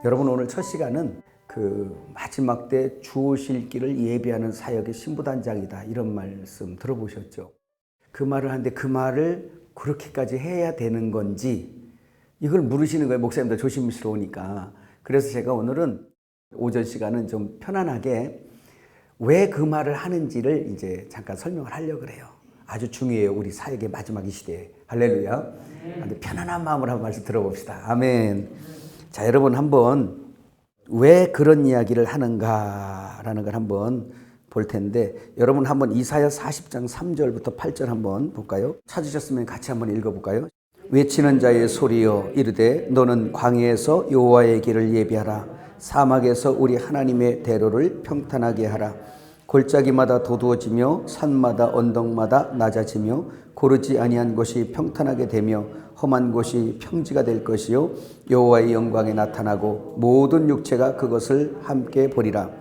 여러분, 오늘 첫 시간은 그 마지막 때 주오실 길을 예비하는 사역의 신부단장이다, 이런 말씀 들어보셨죠? 그 말을 하는데 그 말을 그렇게까지 해야 되는 건지 이걸 물으시는 거예요. 목사님들 조심스러우니까. 그래서 제가 오늘은 오전 시간은 좀 편안하게 왜 그 말을 하는지를 이제 잠깐 설명을 하려고 그래요. 아주 중요해요. 우리 사역의 마지막 이 시대에. 할렐루야. 편안한 마음으로 한번 말씀 들어봅시다. 아멘. 자, 여러분, 한번 왜 그런 이야기를 하는가라는 걸 한번 볼 텐데, 여러분 한번 이사야 40장 3절부터 8절 한번 볼까요? 찾으셨으면 같이 한번 읽어볼까요? 외치는 자의 소리여 이르되 너는 광야에서 여호와의 길을 예비하라. 사막에서 우리 하나님의 대로를 평탄하게 하라. 골짜기마다 도두어지며 산마다 언덕마다 낮아지며 고르지 아니한 곳이 평탄하게 되며 험한 곳이 평지가 될 것이요 여호와의 영광이 나타나고 모든 육체가 그것을 함께 보리라.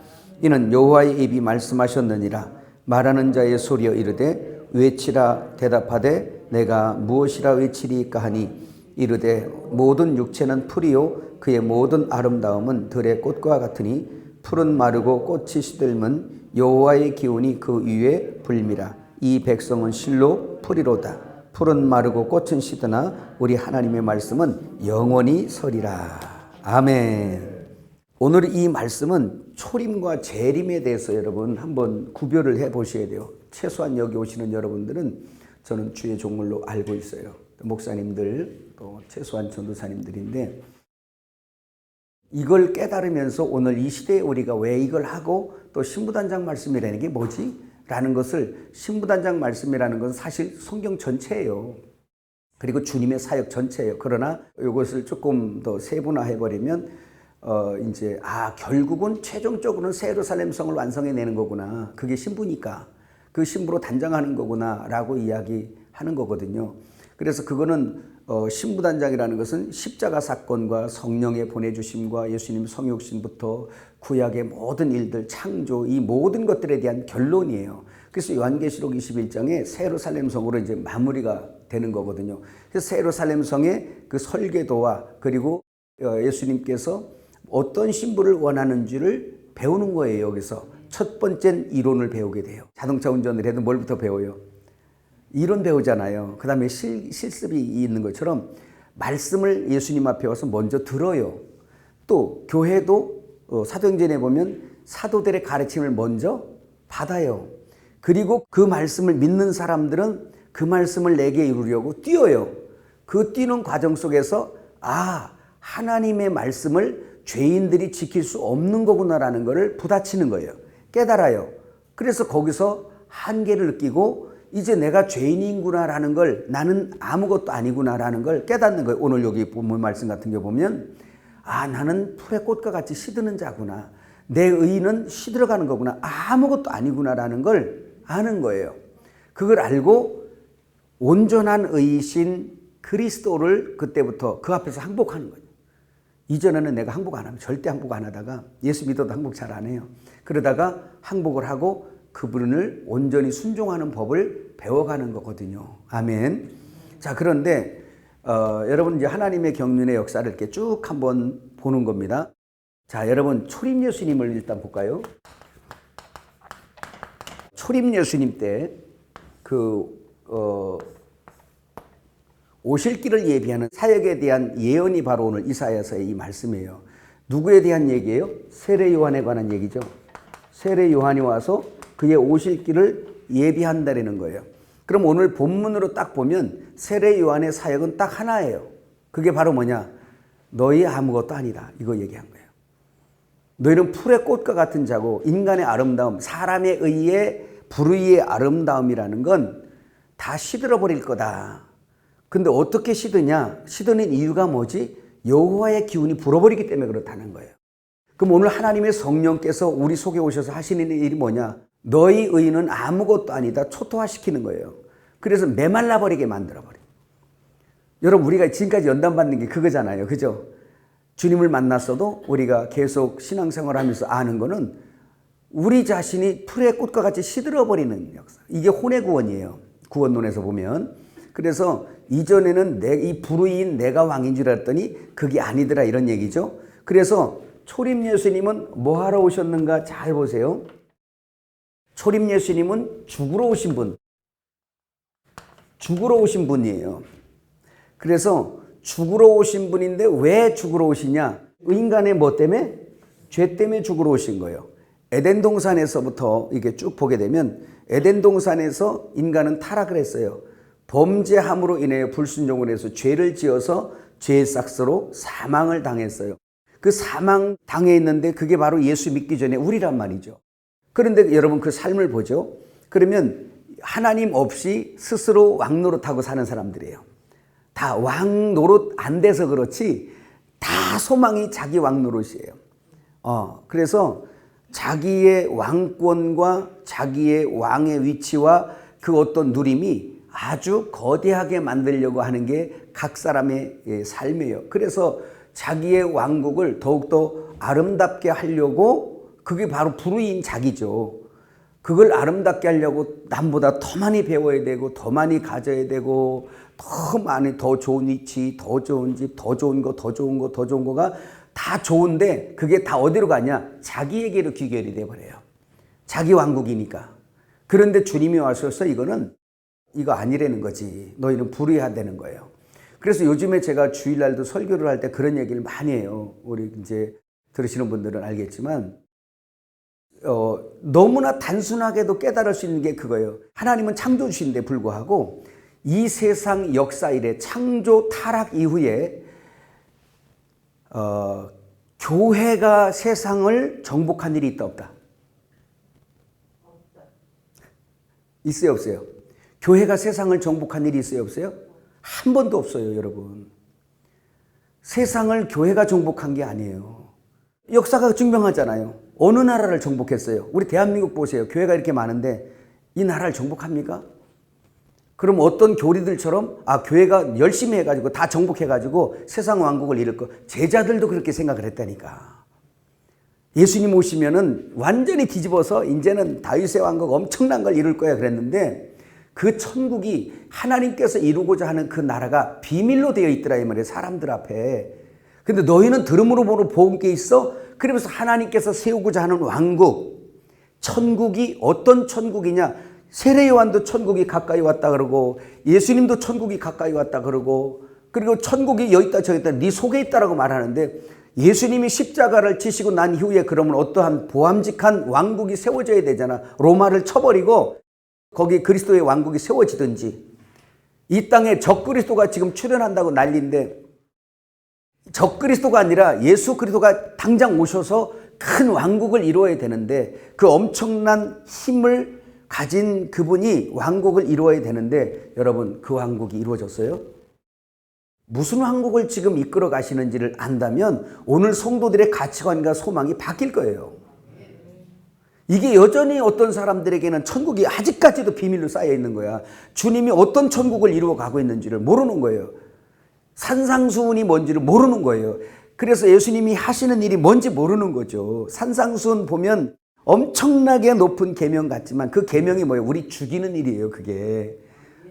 이는 여호와의 입이 말씀하셨느니라. 말하는 자의 소리여 이르되 외치라. 대답하되 내가 무엇이라 외치리까 하니 이르되 모든 육체는 풀이요 그의 모든 아름다움은 들의 꽃과 같으니 풀은 마르고 꽃이 시들면 여호와의 기운이 그 위에 불미라. 이 백성은 실로 풀이로다. 풀은 마르고 꽃은 시드나 우리 하나님의 말씀은 영원히 서리라. 아멘. 오늘 이 말씀은 초림과 재림에 대해서 여러분 한번 구별을 해 보셔야 돼요. 최소한 여기 오시는 여러분들은 저는 주의 종물로 알고 있어요. 목사님들 또 최소한 전도사님들인데, 이걸 깨달으면서 오늘 이 시대에 우리가 왜 이걸 하고 또 신부단장 말씀이라는 게 뭐지? 라는 것을, 신부단장 말씀이라는 것은 사실 성경 전체예요. 그리고 주님의 사역 전체예요. 그러나 이것을 조금 더 세분화해버리면 이제 결국은 최종적으로는 새 예루살렘 성을 완성해내는 거구나. 그게 신부니까 그 신부로 단장하는 거구나 라고 이야기하는 거거든요. 그래서 그거는 신부단장이라는 것은 십자가 사건과 성령의 보내주심과 예수님 성육신부터 구약의 모든 일들, 창조, 이 모든 것들에 대한 결론이에요. 그래서 요한계시록 21장에 새 예루살렘 성으로 이제 마무리가 되는 거거든요. 그래서 새 예루살렘 성의 그 설계도와 그리고 예수님께서 어떤 신부를 원하는지를 배우는 거예요. 여기서 첫 번째는 이론을 배우게 돼요. 자동차 운전을 해도 뭘부터 배워요? 이론 배우잖아요. 그 다음에 실습이 있는 것처럼 말씀을 예수님 앞에 와서 먼저 들어요. 또 교회도 사도행전에 보면 사도들의 가르침을 먼저 받아요. 그리고 그 말씀을 믿는 사람들은 그 말씀을 내게 이루려고 뛰어요. 그 뛰는 과정 속에서 하나님의 말씀을 죄인들이 지킬 수 없는 거구나라는 것을 부딪히는 거예요. 깨달아요. 그래서 거기서 한계를 느끼고 이제 내가 죄인이구나라는 걸, 나는 아무것도 아니구나라는 걸 깨닫는 거예요. 오늘 여기 본문 말씀 같은 게 보면 나는 풀의 꽃과 같이 시드는 자구나. 내 의는 시들어가는 거구나. 아무것도 아니구나라는 걸 아는 거예요. 그걸 알고 온전한 의이신 그리스도를 그때부터 그 앞에서 항복하는 거예요. 이전에는 내가 항복 안 하면 절대 항복 안 하다가 예수 믿어도 항복 잘 안 해요. 그러다가 항복을 하고 그분을 온전히 순종하는 법을 배워가는 거거든요. 아멘. 자, 그런데 여러분 이제 하나님의 경륜의 역사를 이렇게 쭉 한번 보는 겁니다. 자, 여러분 초림 예수님을 일단 볼까요? 초림 예수님 때 오실 길을 예비하는 사역에 대한 예언이 바로 오늘 이사야서의 이 말씀이에요. 누구에 대한 얘기예요? 세례 요한에 관한 얘기죠. 세례 요한이 와서 그의 오실 길을 예비한다라는 거예요. 그럼 오늘 본문으로 딱 보면 세례 요한의 사역은 딱 하나예요. 그게 바로 뭐냐? 너희 아무것도 아니다. 이거 얘기한 거예요. 너희는 풀의 꽃과 같은 자고 인간의 아름다움, 사람에 의해 불의의 아름다움이라는 건 다 시들어버릴 거다. 근데 어떻게 시드냐? 시드는 이유가 뭐지? 여호와의 기운이 불어버리기 때문에 그렇다는 거예요. 그럼 오늘 하나님의 성령께서 우리 속에 오셔서 하시는 일이 뭐냐? 너희 의는 아무것도 아니다. 초토화시키는 거예요. 그래서 메말라버리게 만들어버려요. 여러분, 우리가 지금까지 연단받는 게 그거잖아요. 그죠? 주님을 만났어도 우리가 계속 신앙생활 하면서 아는 거는 우리 자신이 풀의 꽃과 같이 시들어버리는 역사. 이게 혼의 구원이에요. 구원론에서 보면. 그래서 이전에는 이 불의인 내가 왕인 줄 알았더니 그게 아니더라, 이런 얘기죠. 그래서 초림 예수님은 뭐 하러 오셨는가 잘 보세요. 초림 예수님은 죽으러 오신 분. 죽으러 오신 분이에요. 그래서 죽으러 오신 분인데 왜 죽으러 오시냐? 인간의 뭐 때문에? 죄 때문에 죽으러 오신 거예요. 에덴 동산에서부터 이게 쭉 보게 되면 에덴 동산에서 인간은 타락을 했어요. 범죄함으로 인해 불순종을 해서 죄를 지어서 죄의 삭스로 사망을 당했어요. 그 사망 당해 있는데 그게 바로 예수 믿기 전에 우리란 말이죠. 그런데 여러분 그 삶을 보죠. 그러면 하나님 없이 스스로 왕노릇하고 사는 사람들이에요. 다 왕노릇 안 돼서 그렇지 다 소망이 자기 왕노릇이에요. 그래서 자기의 왕권과 자기의 왕의 위치와 그 어떤 누림이 아주 거대하게 만들려고 하는 게 각 사람의 삶이에요. 그래서 자기의 왕국을 더욱더 아름답게 하려고 그게 바로 불의인 자기죠. 그걸 아름답게 하려고 남보다 더 많이 배워야 되고 더 많이 가져야 되고 더 많이 더 좋은 위치, 더 좋은 집, 더 좋은 거, 더 좋은 거, 더 좋은 거가 다 좋은데 그게 다 어디로 가냐? 자기에게로 귀결이 돼버려요. 자기 왕국이니까. 그런데 주님이 와셔서 이거 아니라는 거지. 너희는 불의하다는 거예요. 그래서 요즘에 제가 주일날도 설교를 할 때 그런 얘기를 많이 해요. 우리 이제 들으시는 분들은 알겠지만 너무나 단순하게도 깨달을 수 있는 게 그거예요. 하나님은 창조주신데 불구하고 이 세상 역사 이래 창조 타락 이후에 교회가 세상을 정복한 일이 있다 없다? 있어요 없어요? 교회가 세상을 정복한 일이 있어요 없어요? 한 번도 없어요 여러분. 세상을 교회가 정복한 게 아니에요. 역사가 증명하잖아요. 어느 나라를 정복했어요? 우리 대한민국 보세요. 교회가 이렇게 많은데 이 나라를 정복합니까? 그럼 어떤 교리들처럼 교회가 열심히 해가지고 다 정복해가지고 세상 왕국을 이룰 거. 제자들도 그렇게 생각을 했다니까. 예수님 오시면은 완전히 뒤집어서 이제는 다윗의 왕국 엄청난 걸 이룰 거야 그랬는데 그 천국이 하나님께서 이루고자 하는 그 나라가 비밀로 되어 있더라 이 말이에요. 사람들 앞에. 근데 너희는 들음으로 보는 본 게 있어? 그러면서 하나님께서 세우고자 하는 왕국, 천국이 어떤 천국이냐? 세례요한도 천국이 가까이 왔다 그러고 예수님도 천국이 가까이 왔다 그러고 그리고 천국이 여기 있다 저기 있다 네 속에 있다라고 말하는데 예수님이 십자가를 지시고 난 이후에 그러면 어떠한 보암직한 왕국이 세워져야 되잖아. 로마를 쳐버리고 거기 그리스도의 왕국이 세워지든지 이 땅에 적그리스도가 지금 출현한다고 난리인데 적그리스도가 아니라 예수 그리스도가 당장 오셔서 큰 왕국을 이루어야 되는데 그 엄청난 힘을 가진 그분이 왕국을 이루어야 되는데 여러분 그 왕국이 이루어졌어요? 무슨 왕국을 지금 이끌어 가시는지를 안다면 오늘 성도들의 가치관과 소망이 바뀔 거예요. 이게 여전히 어떤 사람들에게는 천국이 아직까지도 비밀로 쌓여 있는 거야. 주님이 어떤 천국을 이루어 가고 있는지를 모르는 거예요. 산상수훈이 뭔지를 모르는 거예요. 그래서 예수님이 하시는 일이 뭔지 모르는 거죠. 산상수훈 보면 엄청나게 높은 계명 같지만 그 계명이 뭐예요? 우리 죽이는 일이에요. 그게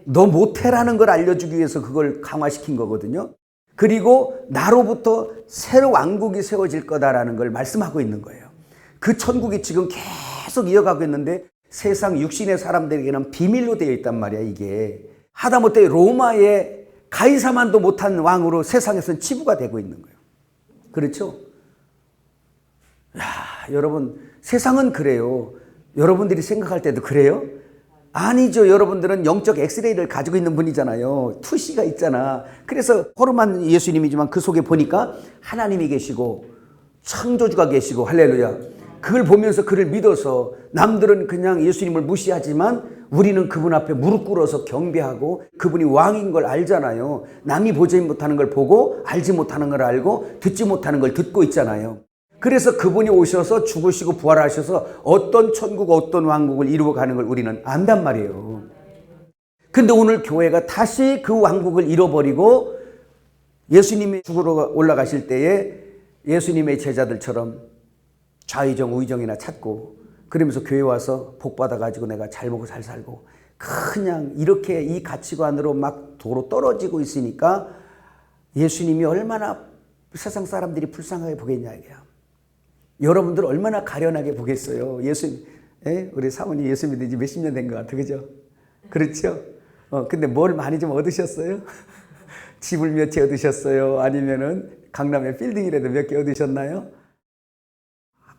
너 못해라는 걸 알려주기 위해서 그걸 강화시킨 거거든요. 그리고 나로부터 새로 왕국이 세워질 거다라는 걸 말씀하고 있는 거예요. 그 천국이 지금 계속 이어가고 있는데 세상 육신의 사람들에게는 비밀로 되어 있단 말이야. 이게 하다못해 로마의 가이사만도 못한 왕으로 세상에서는 치부가 되고 있는 거예요. 그렇죠? 여러분 세상은 그래요. 여러분들이 생각할 때도 그래요? 아니죠. 여러분들은 영적 엑스레이를 가지고 있는 분이잖아요. 투시가 있잖아. 그래서 허름한 예수님이지만 그 속에 보니까 하나님이 계시고 창조주가 계시고 할렐루야. 그걸 보면서 그를 믿어서 남들은 그냥 예수님을 무시하지만 우리는 그분 앞에 무릎 꿇어서 경배하고 그분이 왕인 걸 알잖아요. 남이 보지 못하는 걸 보고 알지 못하는 걸 알고 듣지 못하는 걸 듣고 있잖아요. 그래서 그분이 오셔서 죽으시고 부활하셔서 어떤 천국 어떤 왕국을 이루어가는 걸 우리는 안단 말이에요. 근데 오늘 교회가 다시 그 왕국을 잃어버리고 예수님이 죽으러 올라가실 때에 예수님의 제자들처럼 좌의정 우의정이나 찾고 그러면서 교회 와서 복 받아가지고 내가 잘 먹고 잘 살고 그냥 이렇게 이 가치관으로 막 도로 떨어지고 있으니까 예수님이 얼마나 세상 사람들이 불쌍하게 보겠냐 이게야. 여러분들 얼마나 가련하게 보겠어요. 우리 사모님 예수 믿은 지 몇십 년 된 것 같아, 그죠? 그렇죠? 근데 뭘 많이 좀 얻으셨어요? 집을 몇 채 얻으셨어요? 아니면은 강남에 빌딩이라도 몇 개 얻으셨나요?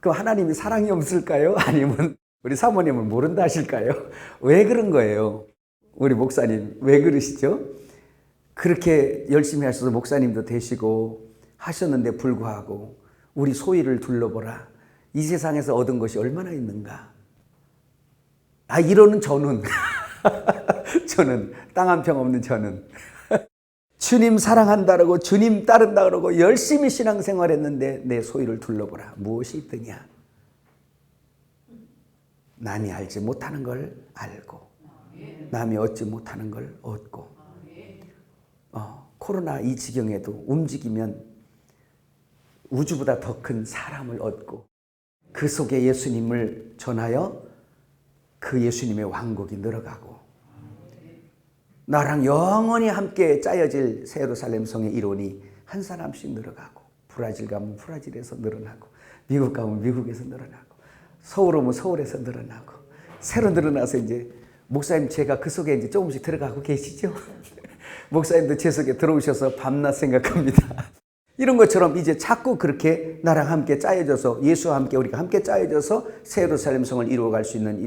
그 하나님이 사랑이 없을까요? 아니면 우리 사모님은 모른다 하실까요? 왜 그런 거예요? 우리 목사님 왜 그러시죠? 그렇게 열심히 하셔서 목사님도 되시고 하셨는데 불구하고 우리 소위를 둘러보라. 이 세상에서 얻은 것이 얼마나 있는가? 이러는 저는 저는 땅 한 평 없는 저는 주님 사랑한다라고 주님 따른다 그러고 열심히 신앙생활했는데 내 소유를 둘러보라. 무엇이 있더냐? 남이 알지 못하는 걸 알고 남이 얻지 못하는 걸 얻고 코로나 이 지경에도 움직이면 우주보다 더 큰 사람을 얻고 그 속에 예수님을 전하여 그 예수님의 왕국이 늘어가고 나랑 영원히 함께 짜여질 새 예루살렘 성의 이론이 한 사람씩 늘어가고 브라질 가면 브라질에서 늘어나고 미국 가면 미국에서 늘어나고 서울 오면 서울에서 늘어나고 새로 늘어나서 이제 목사님 제가 그 속에 이제 조금씩 들어가고 계시죠? 목사님도 제 속에 들어오셔서 밤낮 생각합니다. 이런 것처럼 이제 자꾸 그렇게 나랑 함께 짜여져서 예수와 함께 우리가 함께 짜여져서 새 예루살렘 성을 이루어갈 수 있는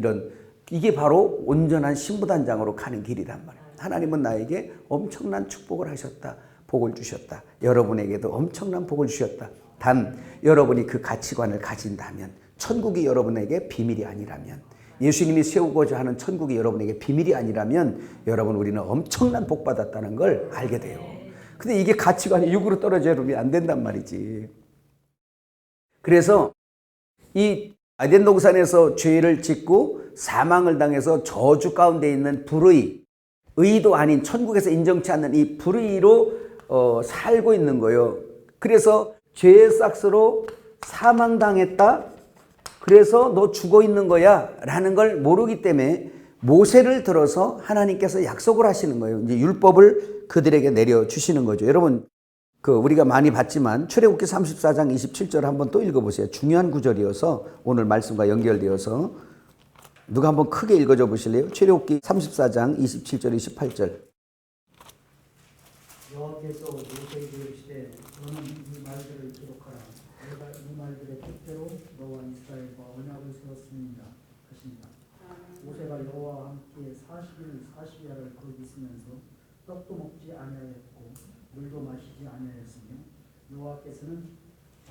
이게 바로 온전한 신부단장으로 가는 길이란 말이에요. 하나님은 나에게 엄청난 축복을 하셨다. 복을 주셨다. 여러분에게도 엄청난 복을 주셨다. 단 여러분이 그 가치관을 가진다면 천국이 여러분에게 비밀이 아니라면 예수님이 세우고자 하는 천국이 여러분에게 비밀이 아니라면 여러분 우리는 엄청난 복 받았다는 걸 알게 돼요. 근데 이게 가치관이 육으로 떨어져 버리면 안 된단 말이지. 그래서 이 에덴 동산에서 죄를 짓고 사망을 당해서 저주 가운데 있는 불의, 의도 아닌 천국에서 인정치 않는 이 불의로 살고 있는 거예요. 그래서 죄의 싹스로 사망당했다. 그래서 너 죽어 있는 거야 라는 걸 모르기 때문에 모세를 들어서 하나님께서 약속을 하시는 거예요. 이제 율법을 그들에게 내려주시는 거죠. 여러분 우리가 많이 봤지만 출애굽기 34장 27절 한번 또 읽어보세요. 중요한 구절이어서 오늘 말씀과 연결되어서 누가 한번 크게 읽어줘 보실래요? 출애굽기 34장 27절 28절. 여호와께서 모세에게 이르시되 너는 이 말들을 기록하라. 내가 이 말들의 뜻대로 너와 이스라엘과 언약을 세웠습니다 하신다. 모세가 여호와와 함께 40일 40야를 거기 있으면서 떡도 먹지 아니하였고 물도 마시지 아니하였으며 여호와께서는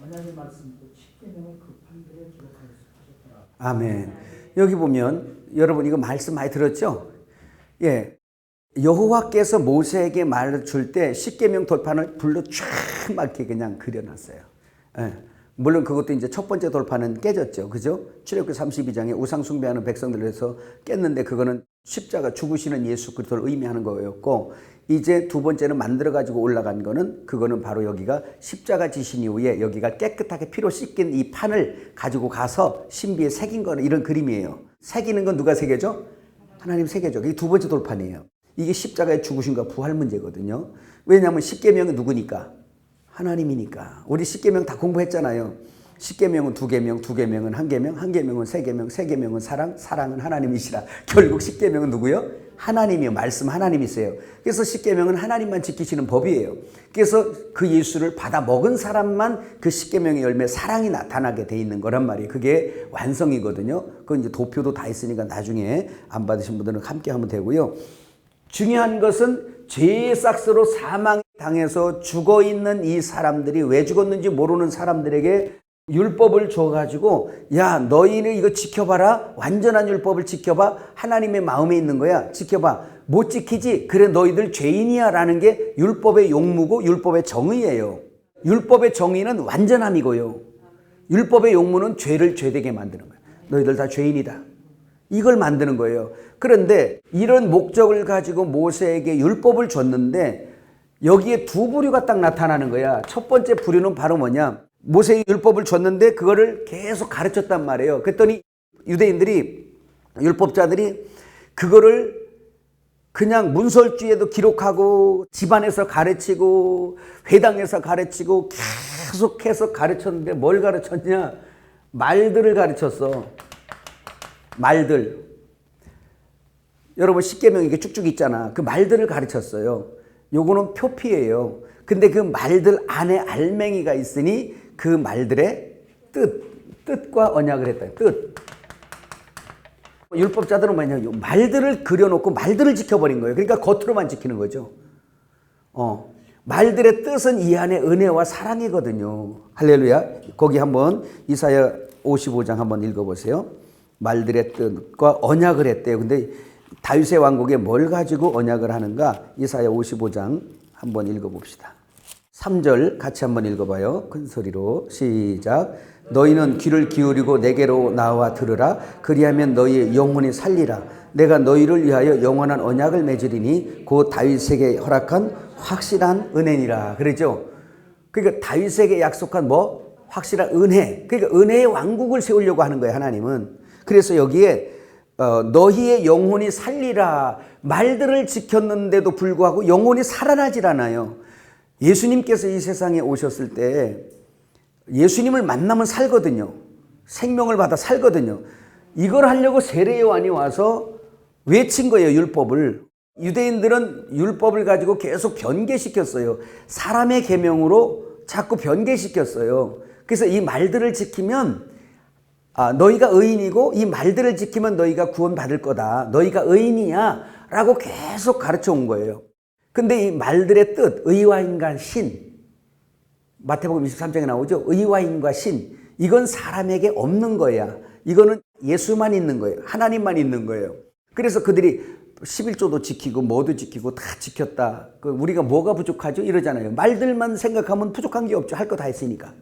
언약의 말씀 곧 십계명을 그 판결에 기록하셨더라. 아멘. 여기 보면 여러분 이거 말씀 많이 들었죠? 예. 여호와께서 모세에게 말을 줄 때 십계명 돌판을 불로 쫙 막게 그냥 그려놨어요. 예. 물론 그것도 이제 첫 번째 돌판은 깨졌죠. 그죠? 출애굽기 32장에 우상 숭배하는 백성들에서 깼는데 그거는 십자가 죽으시는 예수 그리스도를 의미하는 거였고 이제 두 번째는 만들어 가지고 올라간 거는 그거는 바로 여기가 십자가 지신 이후에 여기가 깨끗하게 피로 씻긴 이 판을 가지고 가서 신비에 새긴 거는 이런 그림이에요. 새기는 건 누가 새겨줘? 하나님 새겨줘. 이게 두 번째 돌판이에요. 이게 십자가의 죽으심과 부활 문제거든요. 왜냐하면 십계명은 누구니까? 하나님이니까. 우리 십계명 다 공부했잖아요. 십계명은 두 계명, 두 계명은 한 계명, 한 계명은 세 계명, 세 계명은 사랑, 사랑은 하나님이시라. 결국 십계명은 누구요? 하나님이요. 말씀 하나님이세요. 그래서 십계명은 하나님만 지키시는 법이에요. 그래서 그 예수를 받아 먹은 사람만 그 십계명의 열매 사랑이 나타나게 돼 있는 거란 말이에요. 그게 완성이거든요. 그건 이제 도표도 다 있으니까 나중에 안 받으신 분들은 함께 하면 되고요. 중요한 것은 죄의 싹스로 사망 당해서 죽어 있는 이 사람들이 왜 죽었는지 모르는 사람들에게 율법을 줘가지고 야 너희는 이거 지켜봐라. 완전한 율법을 지켜봐. 하나님의 마음에 있는 거야. 지켜봐. 못 지키지? 그래 너희들 죄인이야 라는 게 율법의 용무고 율법의 정의예요. 율법의 정의는 완전함이고요. 율법의 용무는 죄를 죄되게 만드는 거야. 너희들 다 죄인이다. 이걸 만드는 거예요. 그런데 이런 목적을 가지고 모세에게 율법을 줬는데 여기에 두 부류가 딱 나타나는 거야. 첫 번째 부류는 바로 뭐냐? 모세의 율법을 줬는데 그거를 계속 가르쳤단 말이에요. 그랬더니 유대인들이 율법자들이 그거를 그냥 문설주에도 기록하고 집안에서 가르치고 회당에서 가르치고 계속해서 가르쳤는데 뭘 가르쳤냐? 말들을 가르쳤어. 말들. 여러분 십계명 이게 쭉쭉 있잖아. 그 말들을 가르쳤어요. 요거는 표피예요. 근데 그 말들 안에 알맹이가 있으니 그 말들의 뜻과 언약을 했다. 뜻. 율법자들은 뭐냐? 말들을 그려놓고 말들을 지켜버린 거예요. 그러니까 겉으로만 지키는 거죠. 말들의 뜻은 이 안에 은혜와 사랑이거든요. 할렐루야. 거기 한번 이사야 55장 한번 읽어보세요. 말들의 뜻과 언약을 했대요. 근데 다윗의 왕국에 뭘 가지고 언약을 하는가? 이사야 55장 한번 읽어봅시다. 3절 같이 한번 읽어봐요. 큰 소리로 시작. 너희는 귀를 기울이고 내게로 나와 들으라. 그리하면 너희의 영혼이 살리라. 내가 너희를 위하여 영원한 언약을 맺으리니 곧 다윗에게 허락한 확실한 은혜니라. 그러죠. 그러니까 다윗에게 약속한 뭐? 확실한 은혜. 그러니까 은혜의 왕국을 세우려고 하는 거예요, 하나님은. 그래서 여기에 너희의 영혼이 살리라. 말들을 지켰는데도 불구하고 영혼이 살아나질 않아요. 예수님께서 이 세상에 오셨을 때 예수님을 만나면 살거든요. 생명을 받아 살거든요. 이걸 하려고 세례 요한이 와서 외친 거예요, 율법을. 유대인들은 율법을 가지고 계속 변개시켰어요. 사람의 계명으로 자꾸 변개시켰어요. 그래서 이 말들을 지키면 너희가 의인이고 이 말들을 지키면 너희가 구원받을 거다. 너희가 의인이야 라고 계속 가르쳐 온 거예요. 근데 이 말들의 뜻, 의와 인간 신, 마태복음 23장에 나오죠. 의와 인과 신, 이건 사람에게 없는 거야. 이거는 예수만 있는 거예요. 하나님만 있는 거예요. 그래서 그들이 11조도 지키고 뭐도 지키고 다 지켰다. 우리가 뭐가 부족하죠? 이러잖아요. 말들만 생각하면 부족한 게 없죠. 할 거 다 했으니까.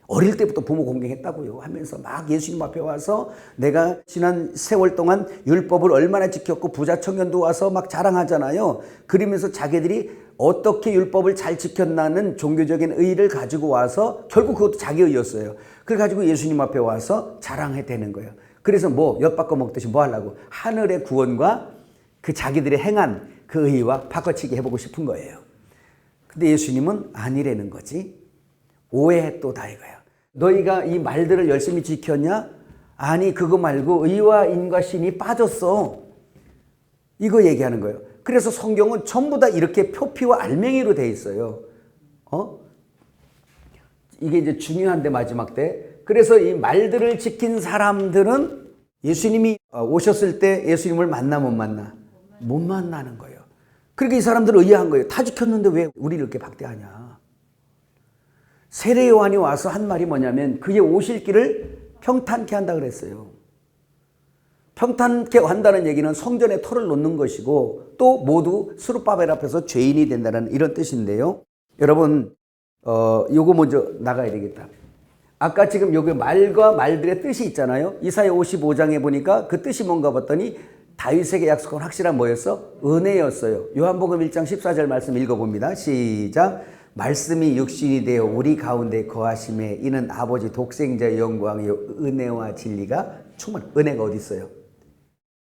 어릴 때부터 부모 공경했다고요 하면서 막 예수님 앞에 와서 내가 지난 세월 동안 율법을 얼마나 지켰고 부자 청년도 와서 막 자랑하잖아요. 그러면서 자기들이 어떻게 율법을 잘 지켰나는 종교적인 의의를 가지고 와서 결국 그것도 자기 의였어요. 그걸 가지고 예수님 앞에 와서 자랑해야 되는 거예요. 그래서 뭐 엿바꿔 먹듯이 뭐 하려고? 하늘의 구원과 그 자기들이 행한 그 의의와 바꿔치기 해보고 싶은 거예요. 근데 예수님은 아니라는 거지. 오해했도다 이거야. 너희가 이 말들을 열심히 지켰냐? 아니 그거 말고 의와 인과 신이 빠졌어. 이거 얘기하는 거예요. 그래서 성경은 전부 다 이렇게 표피와 알맹이로 돼 있어요. 이게 이제 중요한데 마지막 때. 그래서 이 말들을 지킨 사람들은 예수님이 오셨을 때 예수님을 만나 못 만나? 못 만나는 거예요. 그러니까 이 사람들은 의아한 거예요. 다 지켰는데 왜 우리를 이렇게 박대하냐? 세례 요한이 와서 한 말이 뭐냐면 그의 오실 길을 평탄케 한다 그랬어요. 평탄케 한다는 얘기는 성전에 털을 놓는 것이고 또 모두 스룹바벨 앞에서 죄인이 된다는 이런 뜻인데요. 여러분 요거 먼저 나가야 되겠다. 아까 지금 여기 말과 말들의 뜻이 있잖아요. 이사야 55장에 보니까 그 뜻이 뭔가 봤더니 다윗에게 약속한 확실한 뭐였어? 은혜였어요. 요한복음 1장 14절 말씀 읽어봅니다. 시작. 말씀이 육신이 되어 우리 가운데 거하심에 이는 아버지 독생자의 영광이요 은혜와 진리가 충만. 은혜가 어디 있어요?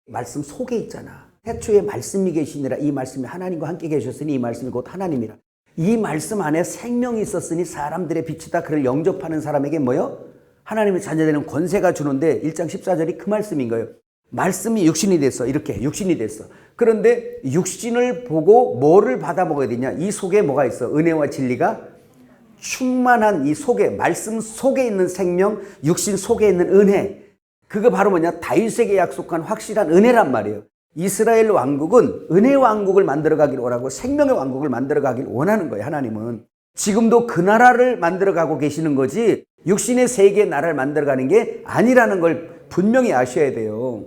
말씀 속에 있잖아. 태초에 말씀이 계시니라. 이 말씀이 하나님과 함께 계셨으니 이 말씀이 곧 하나님이라. 이 말씀 안에 생명이 있었으니 사람들의 빛이다. 그를 영접하는 사람에게 뭐요? 하나님의 자녀되는 권세가 주는데 1장 14절이 그 말씀인 거예요. 말씀이 육신이 됐어. 이렇게 육신이 됐어. 그런데 육신을 보고 뭐를 받아 먹어야 되냐? 이 속에 뭐가 있어? 은혜와 진리가 충만한 이 속에, 말씀 속에 있는 생명, 육신 속에 있는 은혜. 그거 바로 뭐냐? 다윗에게 약속한 확실한 은혜란 말이에요. 이스라엘 왕국은 은혜 왕국을 만들어가길 원하고 생명의 왕국을 만들어가길 원하는 거예요. 하나님은. 지금도 그 나라를 만들어가고 계시는 거지 육신의 세계의 나라를 만들어가는 게 아니라는 걸 분명히 아셔야 돼요.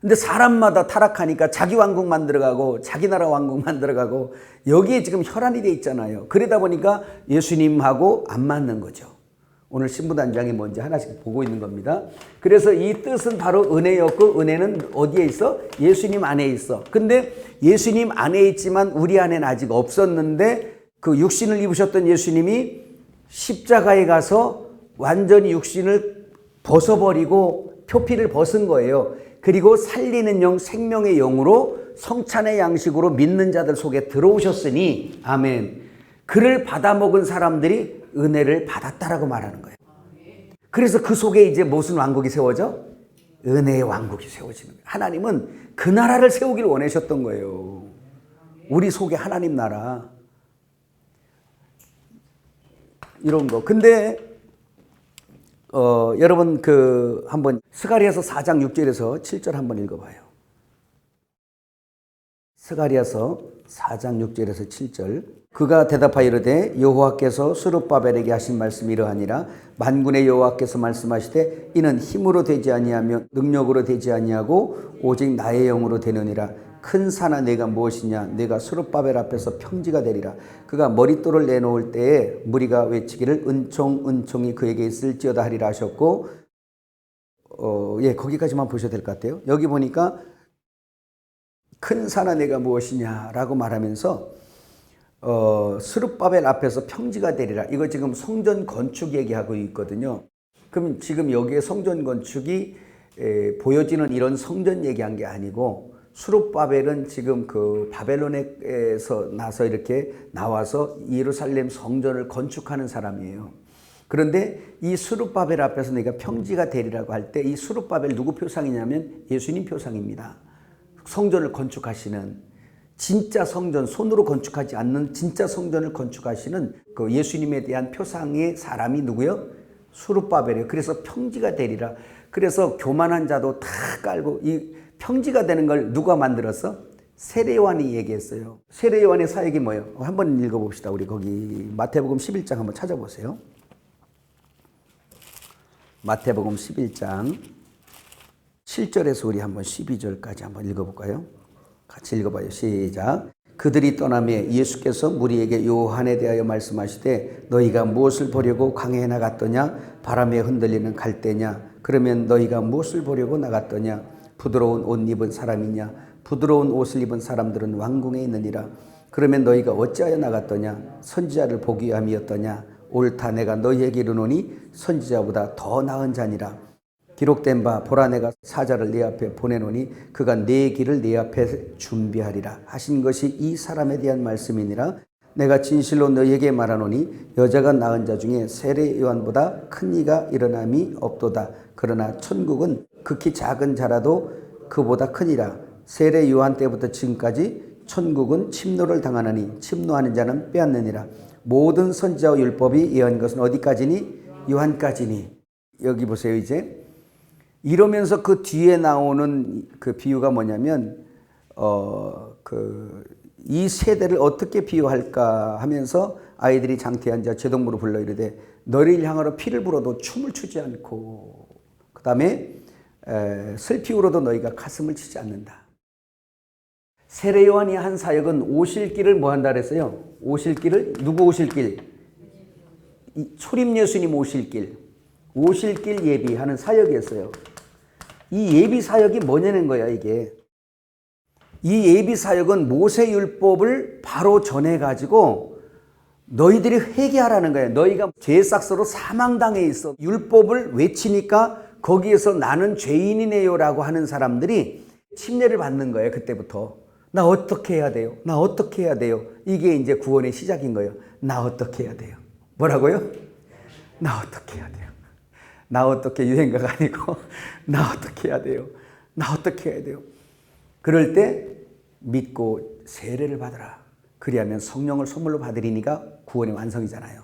근데 사람마다 타락하니까 자기 왕국 만들어가고 자기 나라 왕국 만들어가고 여기에 지금 혈안이 돼 있잖아요. 그러다 보니까 예수님하고 안 맞는 거죠. 오늘 신부단장이 뭔지 하나씩 보고 있는 겁니다. 그래서 이 뜻은 바로 은혜였고 은혜는 어디에 있어? 예수님 안에 있어. 근데 예수님 안에 있지만 우리 안에는 아직 없었는데 그 육신을 입으셨던 예수님이 십자가에 가서 완전히 육신을 벗어버리고 표피를 벗은 거예요. 그리고 살리는 영, 생명의 영으로 성찬의 양식으로 믿는 자들 속에 들어오셨으니 아멘. 그를 받아먹은 사람들이 은혜를 받았다라고 말하는 거예요. 그래서 그 속에 이제 무슨 왕국이 세워져? 은혜의 왕국이 세워지는 거예요. 하나님은 그 나라를 세우기를 원하셨던 거예요. 우리 속에 하나님 나라. 이런 거. 근데 여러분 한번 스가랴서 4장 6절에서 7절 한번 읽어봐요. 스가랴서 4장 6절에서 7절. 그가 대답하여 이르되 여호와께서 스룹바벨에게 하신 말씀이 이러하니라. 만군의 여호와께서 말씀하시되 이는 힘으로 되지 아니하며 능력으로 되지 아니하고 오직 나의 영으로 되느니라. 큰 산아 내가 무엇이냐? 내가 스룹바벨 앞에서 평지가 되리라. 그가 머릿돌을 내놓을 때에 무리가 외치기를 은총이 그에게 있을지어다 하리라 하셨고, 거기까지만 보셔도 될 것 같아요. 여기 보니까 큰 산아 내가 무엇이냐라고 말하면서 스룹바벨 앞에서 평지가 되리라. 이거 지금 성전 건축 얘기하고 있거든요. 그럼 지금 여기에 성전 건축이 보여지는 이런 성전 얘기한 게 아니고, 스룹바벨은 지금 그 바벨론에서 나서 이렇게 나와서 예루살렘 성전을 건축하는 사람이에요. 그런데 이 스룹바벨 앞에서 내가 평지가 되리라고 할 때 이 스룹바벨 누구 표상이냐면 예수님 표상입니다. 성전을 건축하시는, 진짜 성전, 손으로 건축하지 않는 진짜 성전을 건축하시는 그 예수님에 대한 표상의 사람이 누구요? 스룹바벨이에요. 그래서 평지가 되리라. 그래서 교만한 자도 다 깔고, 이 평지가 되는 걸 누가 만들었어? 세례요한이 얘기했어요. 세례요한의 사역이 뭐예요? 한번 읽어봅시다. 우리 거기 마태복음 11장 한번 찾아보세요. 마태복음 11장 7절에서 우리 한번 12절까지 한번 읽어볼까요? 같이 읽어봐요. 시작. 그들이 떠나매 예수께서 무리에게 요한에 대하여 말씀하시되 너희가 무엇을 보려고 광야에 나갔더냐? 바람에 흔들리는 갈대냐? 그러면 너희가 무엇을 보려고 나갔더냐? 부드러운 옷 입은 사람이냐? 부드러운 옷을 입은 사람들은 왕궁에 있느니라. 그러면 너희가 어찌하여 나갔더냐? 선지자를 보기 위함이었더냐? 옳다 내가 너희에게 이르노니 선지자보다 더 나은 자니라. 기록된 바 보라 내가 사자를 네 앞에 보내노니 그가 네 길을 네 앞에 준비하리라 하신 것이 이 사람에 대한 말씀이니라. 내가 진실로 너희에게 말하노니 여자가 낳은 자 중에 세례 요한보다 큰 이가 일어남이 없도다. 그러나 천국은 극히 작은 자라도 그보다 크니라. 세례 요한 때부터 지금까지 천국은 침노를 당하느니 침노하는 자는 빼앗느니라. 모든 선지자와 율법이 예언한 것은 어디까지니? 요한까지니. 여기 보세요. 이제 이러면서 그 뒤에 나오는 그 비유가 뭐냐면 이 세대를 어떻게 비유할까 하면서 아이들이 장태에 앉아 제동무로 불러 이르되 너를 향하여 피를 불어도 춤을 추지 않고 그 다음에 슬피 울어도 너희가 가슴을 치지 않는다. 세례 요한이 한 사역은 오실 길을 뭐 한다 그랬어요? 오실 길을 누구 오실 길? 초림 예수님 오실 길. 오실 길 예비하는 사역이었어요. 이 예비 사역이 뭐냐는 거야 이게. 이 예비 사역은 모세 율법을 바로 전해 가지고 너희들이 회개하라는 거예요. 너희가 죄싹서로 사망당해 있어. 율법을 외치니까 거기에서 나는 죄인이네요라고 하는 사람들이 침례를 받는 거예요. 그때부터. 나 어떻게 해야 돼요? 나 어떻게 해야 돼요? 이게 이제 구원의 시작인 거예요. 나 어떻게 해야 돼요? 뭐라고요? 나 어떻게 해야 돼요? 나 어떻게 유행가가 아니고 나 어떻게 해야 돼요? 나 어떻게 해야 돼요? 그럴 때 믿고 세례를 받으라. 그리하면 성령을 선물로 받으리니까 구원의 완성이잖아요.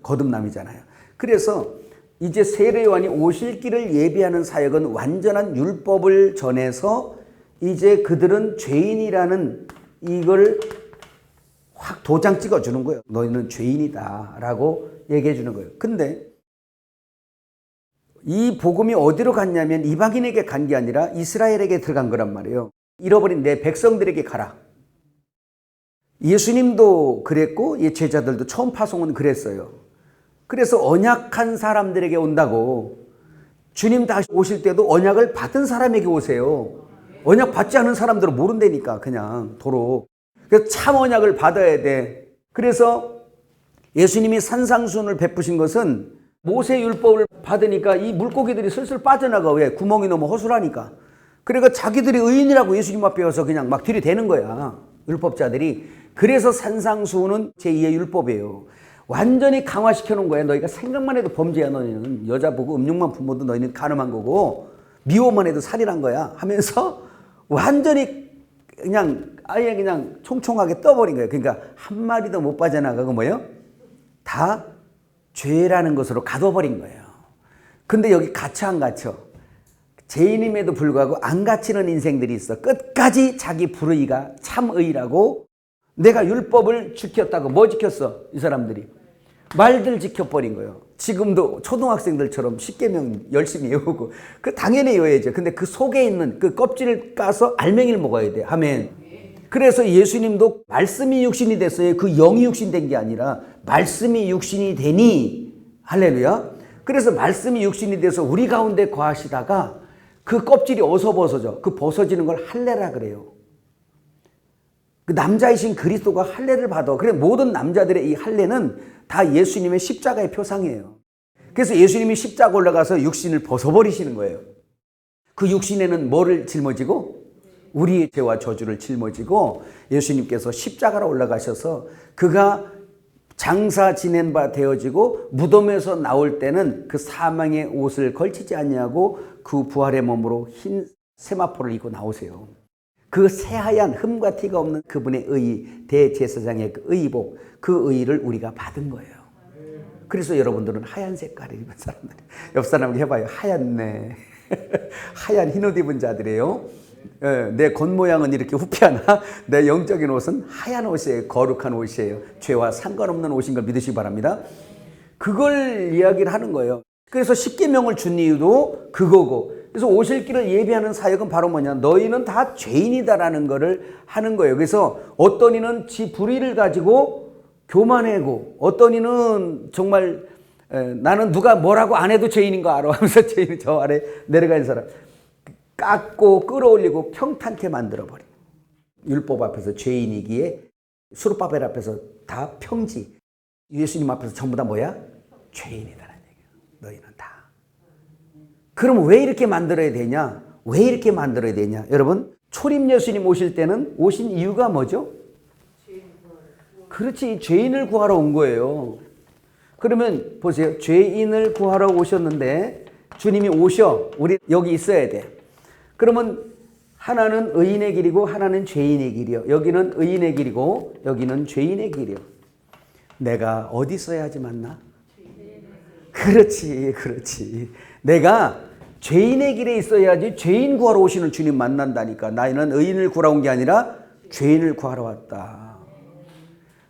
거듭남이잖아요. 그래서 이제 세례 요한이 오실 길을 예비하는 사역은 완전한 율법을 전해서 이제 그들은 죄인이라는 이걸 확 도장 찍어주는 거예요. 너희는 죄인이다 라고 얘기해 주는 거예요. 근데 이 복음이 어디로 갔냐면 이방인에게 간 게 아니라 이스라엘에게 들어간 거란 말이에요. 잃어버린 내 백성들에게 가라. 예수님도 그랬고 제자들도 처음 파송은 그랬어요. 그래서 언약한 사람들에게 온다고. 주님 다시 오실 때도 언약을 받은 사람에게 오세요. 언약 받지 않은 사람들은 모른다니까 그냥 도로. 그래서 참 언약을 받아야 돼. 그래서 예수님이 산상수훈을 베푸신 것은 모세 율법을 받으니까 이 물고기들이 슬슬 빠져나가. 왜? 구멍이 너무 허술하니까. 그러니까 자기들이 의인이라고 예수님 앞에 와서 그냥 막 들이대는 거야. 율법자들이. 그래서 산상수훈은 제2의 율법이에요. 완전히 강화시켜 놓은 거야. 너희가 생각만 해도 범죄야. 너희는 여자 보고 음욕만 품어도 너희는 간음한 거고 미워만 해도 살인한 거야 하면서 완전히 그냥 아예 그냥 총총하게 떠버린 거예요. 그러니까 한 마리도 못 빠져나가고 뭐예요? 다 죄라는 것으로 가둬버린 거예요. 근데 여기 갇혀 안 갇혀? 죄인임에도 불구하고 안 갇히는 인생들이 있어. 끝까지 자기 불의가 참의라고 내가 율법을 지켰다고. 뭐 지켰어? 이 사람들이 말들 지켜버린 거예요. 지금도 초등학생들처럼 십계명 열심히 외우고 그 당연히 외워야죠. 근데 그 속에 있는 그 껍질을 까서 알맹이를 먹어야 돼. 아멘. 그래서 예수님도 말씀이 육신이 됐어요. 그 영이 육신 된 게 아니라 말씀이 육신이 되니 할렐루야. 그래서 말씀이 육신이 돼서 우리 가운데 거하시다가 그 껍질이 어디서 벗어져? 그 벗어지는 걸 할례라 그래요. 그 남자이신 그리스도가 할례를 받아. 그래 모든 남자들의 이 할례는 다 예수님의 십자가의 표상이에요. 그래서 예수님이 십자가 올라가서 육신을 벗어버리시는 거예요. 그 육신에는 뭐를 짊어지고? 우리의 죄와 저주를 짊어지고 예수님께서 십자가로 올라가셔서 그가 장사 지낸 바 되어지고 무덤에서 나올 때는 그 사망의 옷을 걸치지 아니하고 그 부활의 몸으로 흰 세마포를 입고 나오세요. 그 새하얀 흠과 티가 없는 그분의 의, 대제사장의 그 의복, 그 의를 우리가 받은 거예요. 그래서 여러분들은 하얀 색깔을 입은 사람들. 옆 사람을 해봐요. 하얗네. 하얀 흰옷 입은 자들이에요. 내 겉모양은 이렇게 후피하나 내 영적인 옷은 하얀 옷이에요. 거룩한 옷이에요. 죄와 상관없는 옷인 걸 믿으시기 바랍니다. 그걸 이야기를 하는 거예요. 그래서 십계명을 준 이유도 그거고, 그래서 오실 길을 예비하는 사역은 바로 뭐냐? 너희는 다 죄인이다라는 거를 하는 거예요. 그래서 어떤 이는 지 불의를 가지고 교만하고 어떤 이는 정말 나는 누가 뭐라고 안 해도 죄인인 거 알아 하면서 죄인이 저 아래 내려가는 사람 깎고 끌어올리고 평탄케 만들어버려. 율법 앞에서 죄인이기에 수르바벨 앞에서 다 평지. 예수님 앞에서 전부 다 뭐야? 죄인이다라는 얘기예요. 너희는 다. 그럼 왜 이렇게 만들어야 되냐? 왜 이렇게 만들어야 되냐? 여러분, 초림 예수님 오실 때는 오신 이유가 뭐죠? 그렇지, 죄인을 구하러 온 거예요. 그러면 보세요. 죄인을 구하러 오셨는데 주님이 오셔. 우리 여기 있어야 돼. 그러면 하나는 의인의 길이고 하나는 죄인의 길이요. 여기는 의인의 길이고 여기는 죄인의 길이요. 내가 어디 있어야지 맞나? 그렇지, 그렇지. 내가 죄인의 길에 있어야지 죄인 구하러 오시는 주님 만난다니까. 나는 의인을 구하러 온 게 아니라 죄인을 구하러 왔다.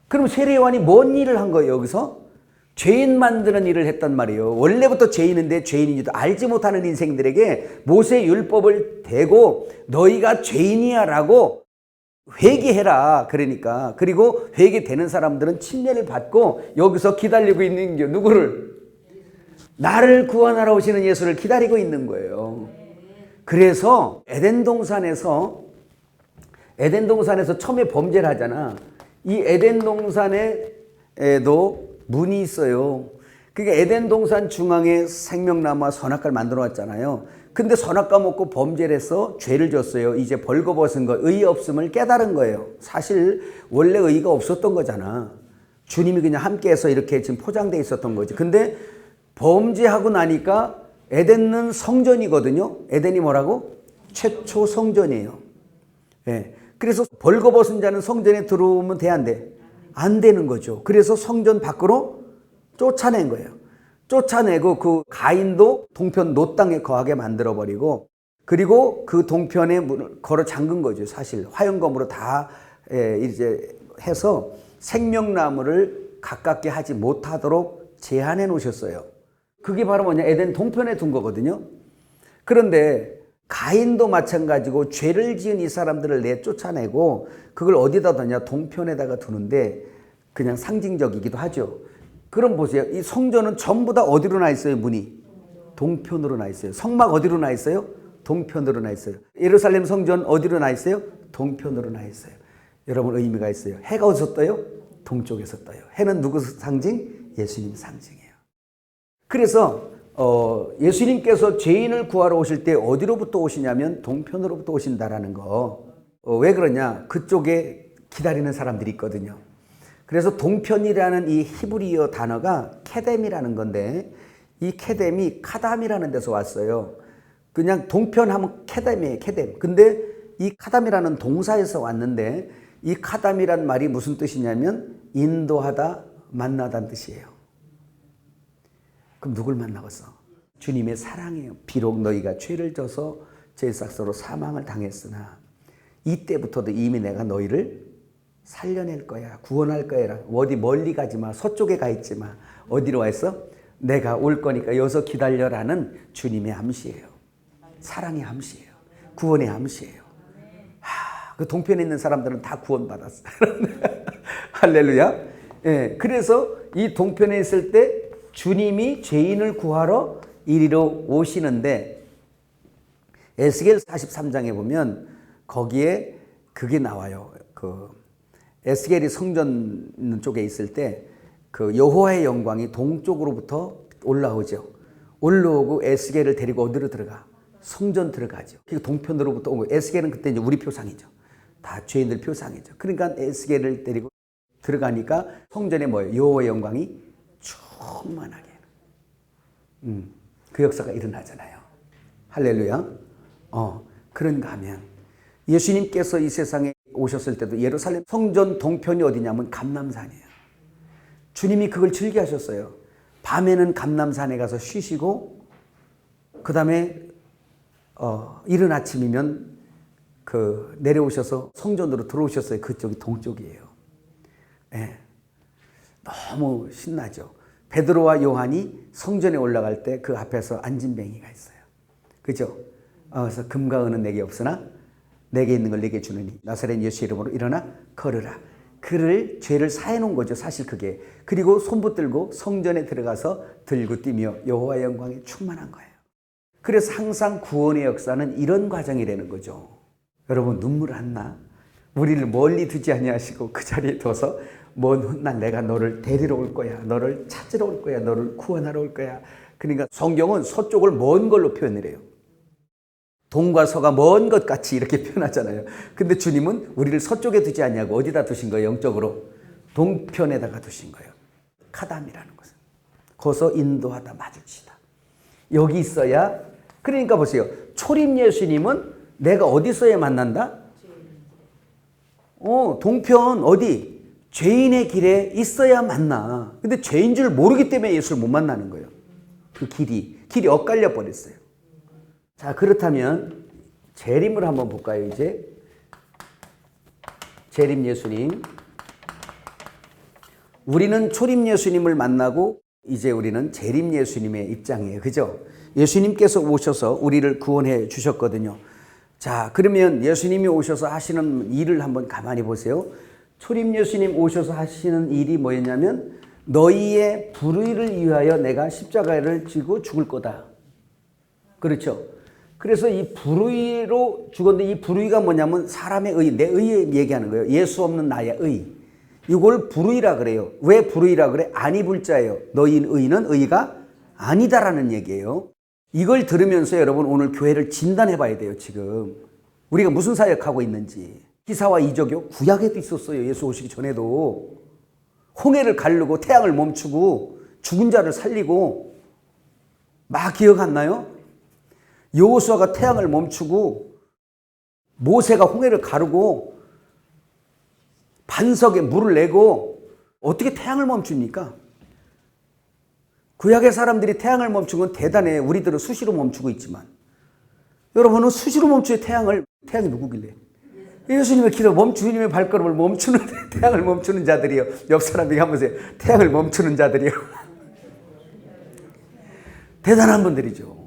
그럼 세례요한이 뭔 일을 한 거예요, 여기서? 죄인 만드는 일을 했단 말이에요. 원래부터 죄인인데 죄인인지도 알지 못하는 인생들에게 모세 율법을 대고 너희가 죄인이야 라고 회개해라. 그러니까. 그리고 회개되는 사람들은 침례를 받고 여기서 기다리고 있는 게 누구를? 나를 구원하러 오시는 예수를 기다리고 있는 거예요. 그래서 에덴 동산에서 처음에 범죄를 하잖아. 이 에덴 동산에도 문이 있어요. 그러니까 에덴 동산 중앙에 생명나무와 선악과를 만들어 놨잖아요. 근데 선악과 먹고 범죄를 해서 죄를 졌어요. 이제 벌거벗은 거, 의의 없음을 깨달은 거예요. 사실 원래 의의가 없었던 거잖아. 주님이 그냥 함께해서 이렇게 지금 포장돼 있었던 거지. 근데 범죄하고 나니까 에덴은 성전이거든요. 에덴이 뭐라고? 최초 성전이에요. 예. 그래서 벌거벗은 자는 성전에 들어오면 돼, 안 돼? 안 되는 거죠. 그래서 성전 밖으로 쫓아낸 거예요. 쫓아내고 그 가인도 동편 놋 땅에 거하게 만들어버리고 그리고 그 동편에 문을 걸어 잠근 거죠. 사실 화영검으로 다 이제 해서 생명나무를 가깝게 하지 못하도록 제한해 놓으셨어요. 그게 바로 뭐냐? 에덴 동편에 둔 거거든요. 그런데 가인도 마찬가지고 죄를 지은 이 사람들을 내쫓아내고 그걸 어디다 두냐? 동편에다가 두는데 그냥 상징적이기도 하죠. 그럼 보세요. 이 성전은 전부 다 어디로 나 있어요? 문이 동편으로 나 있어요. 성막 어디로 나 있어요? 동편으로 나 있어요. 예루살렘 성전 어디로 나 있어요? 동편으로 나 있어요. 여러분 의미가 있어요. 해가 어디서 떠요? 동쪽에서 떠요. 해는 누구 상징? 예수님 상징이에요. 그래서 예수님께서 죄인을 구하러 오실 때 어디로부터 오시냐면 동편으로부터 오신다라는 거. 왜 그러냐? 그쪽에 기다리는 사람들이 있거든요. 그래서 동편이라는 이 히브리어 단어가 케뎀이라는 건데 이 케뎀이 카담이라는 데서 왔어요. 그냥 동편하면 케뎀이에요. 케뎀. 근데 이 카담이라는 동사에서 왔는데 이 카담이란 말이 무슨 뜻이냐면 인도하다, 만나다는 뜻이에요. 그럼 누굴 만나겠어? 주님의 사랑이에요. 비록 너희가 죄를 져서 죄삭서로 사망을 당했으나 이때부터도 이미 내가 너희를 살려낼 거야. 구원할 거야. 어디 멀리 가지 마. 서쪽에 가 있지 마. 어디로 와 있어? 내가 올 거니까 여기서 기다려라는 주님의 암시예요. 사랑의 암시예요. 구원의 암시예요. 그 동편에 있는 사람들은 다 구원받았어요. 할렐루야. 예, 그래서 이 동편에 있을 때 주님이 죄인을 구하러 이리로 오시는데 에스겔 43장에 보면 거기에 그게 나와요. 에스겔이 성전 쪽에 있을 때 그 여호와의 영광이 동쪽으로부터 올라오죠. 올라오고 에스겔을 데리고 어디로 들어가? 성전 들어가죠. 그 동편으로부터 오고 에스겔은 그때 이제 우리 표상이죠. 다 죄인들 표상이죠. 그러니까 에스겔을 데리고 들어가니까 성전에 뭐예요? 여호와의 영광이 충만하게. 그 역사가 일어나잖아요. 할렐루야. 그런가 하면 예수님께서 이 세상에 오셨을 때도 예루살렘 성전 동편이 어디냐면 감람산이에요. 주님이 그걸 즐겨하셨어요. 밤에는 감람산에 가서 쉬시고 그 다음에 이른 아침이면 내려오셔서 성전으로 들어오셨어요. 그쪽이 동쪽이에요. 네. 너무 신나죠. 베드로와 요한이 성전에 올라갈 때 그 앞에서 안진뱅이가 있어요. 그죠? 그래서 금과 은은 내게 없으나 내게 있는 걸 내게 주느니 나사렛 예수 이름으로 일어나 걸으라. 그를 죄를 사해 놓은 거죠. 사실 그게. 그리고 손 붙들고 성전에 들어가서 들고 뛰며 여호와의 영광에 충만한 거예요. 그래서 항상 구원의 역사는 이런 과정이라는 거죠. 여러분 눈물 안 나? 우리를 멀리 두지 아니하시고 그 자리에 둬서 먼 훗날 내가 너를 데리러 올 거야. 너를 찾으러 올 거야. 너를 구원하러 올 거야. 그러니까 성경은 서쪽을 먼 걸로 표현을 해요. 동과 서가 먼 것 같이 이렇게 표현하잖아요. 근데 주님은 우리를 서쪽에 두지 않냐고 어디다 두신 거예요? 영적으로 동편에다가 두신 거예요. 카담이라는 것은 거기서 인도하다 마주치다. 여기 있어야. 그러니까 보세요. 초림 예수님은 내가 어디서야 만난다? 동편 어디? 죄인의 길에 있어야 만나. 근데 죄인 줄 모르기 때문에 예수를 못 만나는 거예요. 그 길이 엇갈려 버렸어요. 자, 그렇다면 재림을 한번 볼까요? 이제 재림 예수님. 우리는 초림 예수님을 만나고 이제 우리는 재림 예수님의 입장이에요. 그죠? 예수님께서 오셔서 우리를 구원해 주셨거든요. 자, 그러면 예수님이 오셔서 하시는 일을 한번 가만히 보세요. 초림 예수님 오셔서 하시는 일이 뭐였냐면 너희의 불의를 위하여 내가 십자가를 지고 죽을 거다. 그렇죠? 그래서 이 불의로 죽었는데 이 불의가 뭐냐면 사람의 의, 내 의에 얘기하는 거예요. 예수 없는 나의 의. 이걸 불의라 그래요. 왜 불의라 그래? 아니 불자예요. 너희 의는 의가 아니다라는 얘기예요. 이걸 들으면서 여러분 오늘 교회를 진단해 봐야 돼요. 지금 우리가 무슨 사역하고 있는지. 기사와 이적이요? 구약에도 있었어요. 예수 오시기 전에도. 홍해를 가르고 태양을 멈추고 죽은 자를 살리고 막 기억 안 나요? 여호수아가 태양을 멈추고 모세가 홍해를 가르고 반석에 물을 내고 어떻게 태양을 멈춥니까? 구약의 사람들이 태양을 멈춘 건 대단해. 우리들은 수시로 멈추고 있지만 여러분은 수시로 멈추의 태양이 누구길래? 예수님의 기도 주님의 발걸음을 멈추는 태양을 멈추는 자들이요. 옆 사람에게 한번 보세요. 태양을 멈추는 자들이요. 대단한 분들이죠.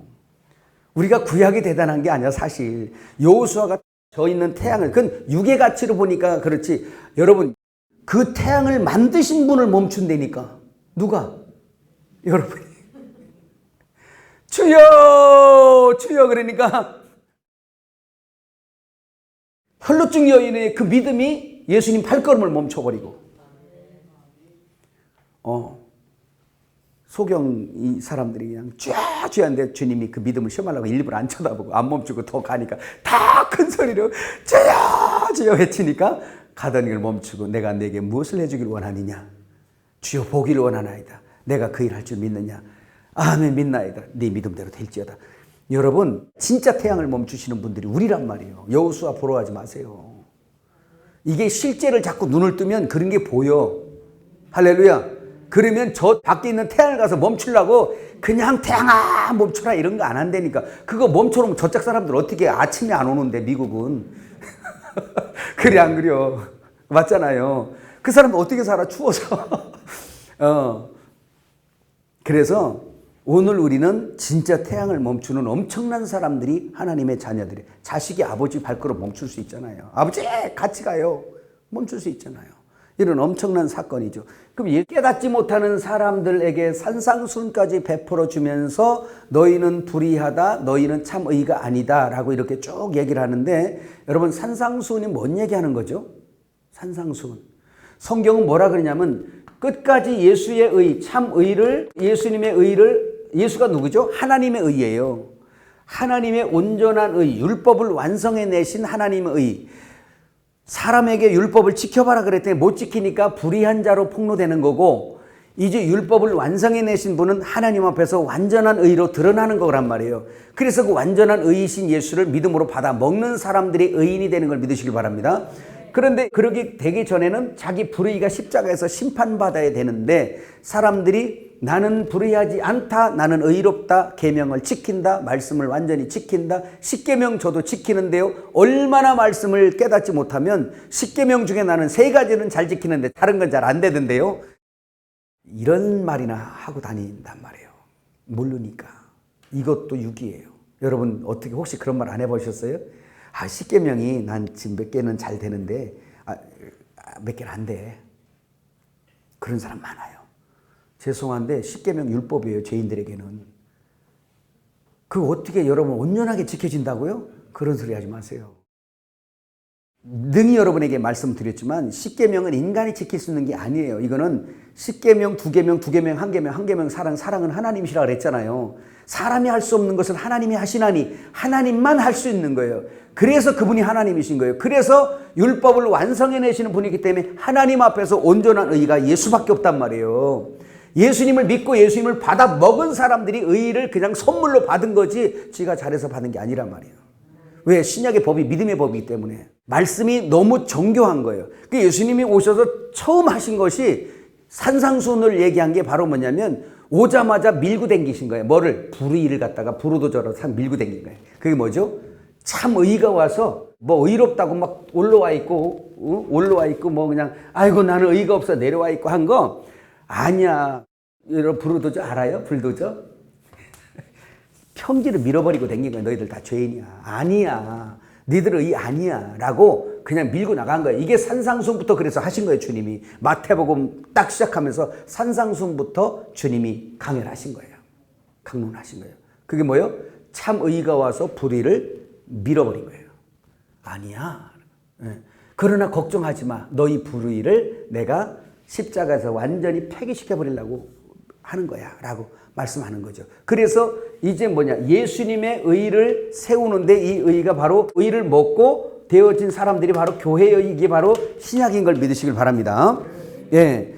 우리가 구약이 대단한 게 아니야. 사실 여호수아가 저 있는 태양을 그건 육의 가치로 보니까 그렇지. 여러분 그 태양을 만드신 분을 멈춘다니까. 누가? 여러분이. 주여 주여 그러니까 혈루증 여인의 그 믿음이 예수님 발걸음을 멈춰버리고 소경 이 사람들이 그냥 쫙 다 주였는데 주님이 그 믿음을 시험하려고 일부러 안 쳐다보고 안 멈추고 더 가니까 다 큰 소리로 주여 주여 외치니까 가던 길 멈추고 내가 내게 무엇을 해주길 원하느냐? 주여 보기를 원하나이다. 내가 그 일 할 줄 믿느냐? 아멘 믿나이다. 네 믿음대로 될지어다. 여러분 진짜 태양을 멈추시는 분들이 우리란 말이에요. 여호수아 보러 가지 마세요. 이게 실제를 자꾸 눈을 뜨면 그런 게 보여. 할렐루야. 그러면 저 밖에 있는 태양을 가서 멈추려고 그냥 태양아 멈춰라 이런 거 안 한다니까. 그거 멈춰놓으면 저쪽 사람들 어떻게 아침에 안 오는데 미국은. 그래 안 그래요? 맞잖아요. 그 사람 어떻게 살아 추워서. 그래서 오늘 우리는 진짜 태양을 멈추는 엄청난 사람들이 하나님의 자녀들이 자식이 아버지 발걸음 멈출 수 있잖아요. 아버지 같이 가요. 멈출 수 있잖아요. 이런 엄청난 사건이죠. 그럼 깨닫지 못하는 사람들에게 산상순까지 베풀어 주면서 너희는 불의하다, 너희는 참 의가 아니다 라고 이렇게 쭉 얘기를 하는데 여러분 산상순이 뭔 얘기하는 거죠? 산상순. 성경은 뭐라 그러냐면 끝까지 예수의 의, 참 의를 예수님의 의를 예수가 누구죠? 하나님의 의예요. 하나님의 온전한 의, 율법을 완성해 내신 하나님의 의. 사람에게 율법을 지켜봐라 그랬더니 못 지키니까 불의한 자로 폭로되는 거고 이제 율법을 완성해 내신 분은 하나님 앞에서 완전한 의로 드러나는 거란 말이에요. 그래서 그 완전한 의이신 예수를 믿음으로 받아 먹는 사람들이 의인이 되는 걸 믿으시길 바랍니다. 그런데 그러기 되기 전에는 자기 불의가 십자가에서 심판받아야 되는데 사람들이 나는 불의하지 않다. 나는 의롭다. 계명을 지킨다. 말씀을 완전히 지킨다. 십계명 저도 지키는데요. 얼마나 말씀을 깨닫지 못하면 십계명 중에 나는 3가지는 잘 지키는데 다른 건 잘 안 되던데요. 이런 말이나 하고 다닌단 말이에요. 모르니까. 이것도 육이에요. 여러분 어떻게 혹시 그런 말 안 해보셨어요? 아, 십계명이 난 지금 몇 개는 잘 되는데 몇 개는 안 돼. 그런 사람 많아요. 죄송한데 십계명 율법이에요. 죄인들에게는. 그거 어떻게 여러분 온전하게 지켜진다고요? 그런 소리 하지 마세요. 능히 여러분에게 말씀드렸지만 십계명은 인간이 지킬 수 있는 게 아니에요. 이거는 십계명, 두계명, 두계명, 한계명, 한계명 사랑은 하나님이시라 그랬잖아요. 사람이 할 수 없는 것을 하나님이 하시나니 하나님만 할 수 있는 거예요. 그래서 그분이 하나님이신 거예요. 그래서 율법을 완성해내시는 분이기 때문에 하나님 앞에서 온전한 의가 예수밖에 없단 말이에요. 예수님을 믿고 예수님을 받아 먹은 사람들이 의를 그냥 선물로 받은 거지 지가 잘해서 받은 게 아니란 말이에요. 왜? 신약의 법이 믿음의 법이기 때문에. 말씀이 너무 정교한 거예요. 그 예수님이 오셔서 처음 하신 것이 산상순을 얘기한 게 바로 뭐냐면 오자마자 밀고 댕기신 거예요. 뭐를? 불의를 갖다가 불호도 저러서 참 밀고 댕긴 거예요. 그게 뭐죠? 참 의가 와서 뭐 의롭다고 막 올라와 있고 뭐 그냥 아이고 나는 의가 없어 내려와 있고 한 거 아니야. 여러분 불호도저 알아요? 불도저? 평지를 밀어버리고 댕긴 거야. 너희들 다 죄인이야. 아니야. 너희들 의 아니야. 라고 그냥 밀고 나간 거예요. 이게 산상순부터 그래서 하신 거예요. 주님이. 마태복음 딱 시작하면서 산상순부터 주님이 강연하신 거예요. 강론하신 거예요. 그게 뭐예요? 참 의가 와서 불의를 밀어버린 거예요. 아니야. 그러나 걱정하지 마. 너희 불의를 내가 십자가에서 완전히 폐기시켜버리려고 하는 거야. 라고 말씀하는 거죠. 그래서 이제 뭐냐. 예수님의 의를 세우는데 이 의가 바로 의를 먹고 되어진 사람들이 바로 교회의 이게 바로 신약인 걸 믿으시길 바랍니다. 예.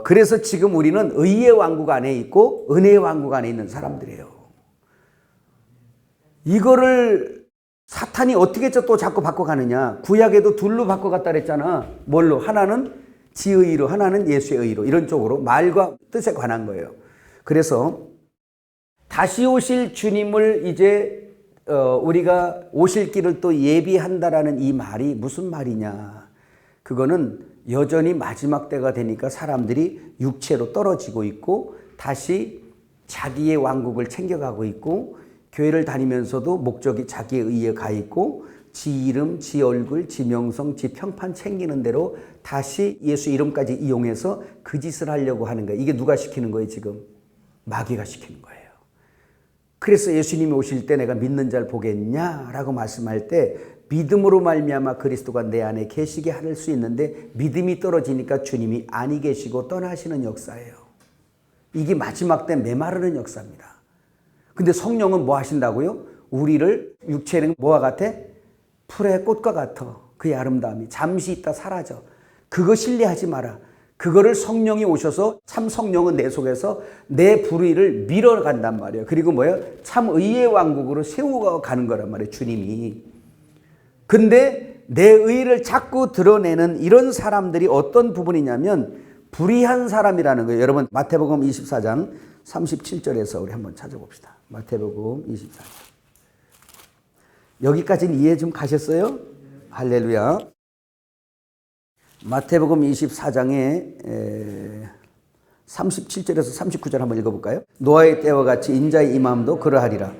그래서 지금 우리는 의의 왕국 안에 있고 은혜의 왕국 안에 있는 사람들이에요. 이거를 사탄이 어떻게 또 자꾸 바꿔가느냐. 구약에도 둘로 바꿔갔다 그랬잖아. 뭘로? 하나는 지의 의로, 하나는 예수의 의로. 이런 쪽으로 말과 뜻에 관한 거예요. 그래서 다시 오실 주님을 이제 우리가 오실 길을 또 예비한다라는 이 말이 무슨 말이냐. 그거는 여전히 마지막 때가 되니까 사람들이 육체로 떨어지고 있고 다시 자기의 왕국을 챙겨가고 있고 교회를 다니면서도 목적이 자기의 의에 가 있고 지 이름, 지 얼굴, 지 명성, 지 평판 챙기는 대로 다시 예수 이름까지 이용해서 그 짓을 하려고 하는 거예요. 이게 누가 시키는 거예요 지금? 마귀가 시키는 거예요. 그래서 예수님이 오실 때 내가 믿는 자를 보겠냐라고 말씀할 때 믿음으로 말미암아 그리스도가 내 안에 계시게 할 수 있는데 믿음이 떨어지니까 주님이 아니 계시고 떠나시는 역사예요. 이게 마지막 때 메마르는 역사입니다. 근데 성령은 뭐 하신다고요? 우리를 육체는 뭐와 같아? 풀의 꽃과 같아. 그의 아름다움이 잠시 있다 사라져. 그거 신뢰하지 마라. 그거를 성령이 오셔서 참 성령은 내 속에서 내 불의를 밀어간단 말이에요. 그리고 뭐예요? 참 의의 왕국으로 세우고 가는 거란 말이에요. 주님이. 근데 내 의를 자꾸 드러내는 이런 사람들이 어떤 부분이냐면 불의한 사람이라는 거예요. 여러분 마태복음 24장 37절에서 우리 한번 찾아봅시다. 마태복음 24장. 여기까지는 이해 좀 가셨어요? 할렐루야. 마태복음 24장에 37절에서 39절 한번 읽어볼까요? 노아의 때와 같이 인자의 임함도 그러하리라.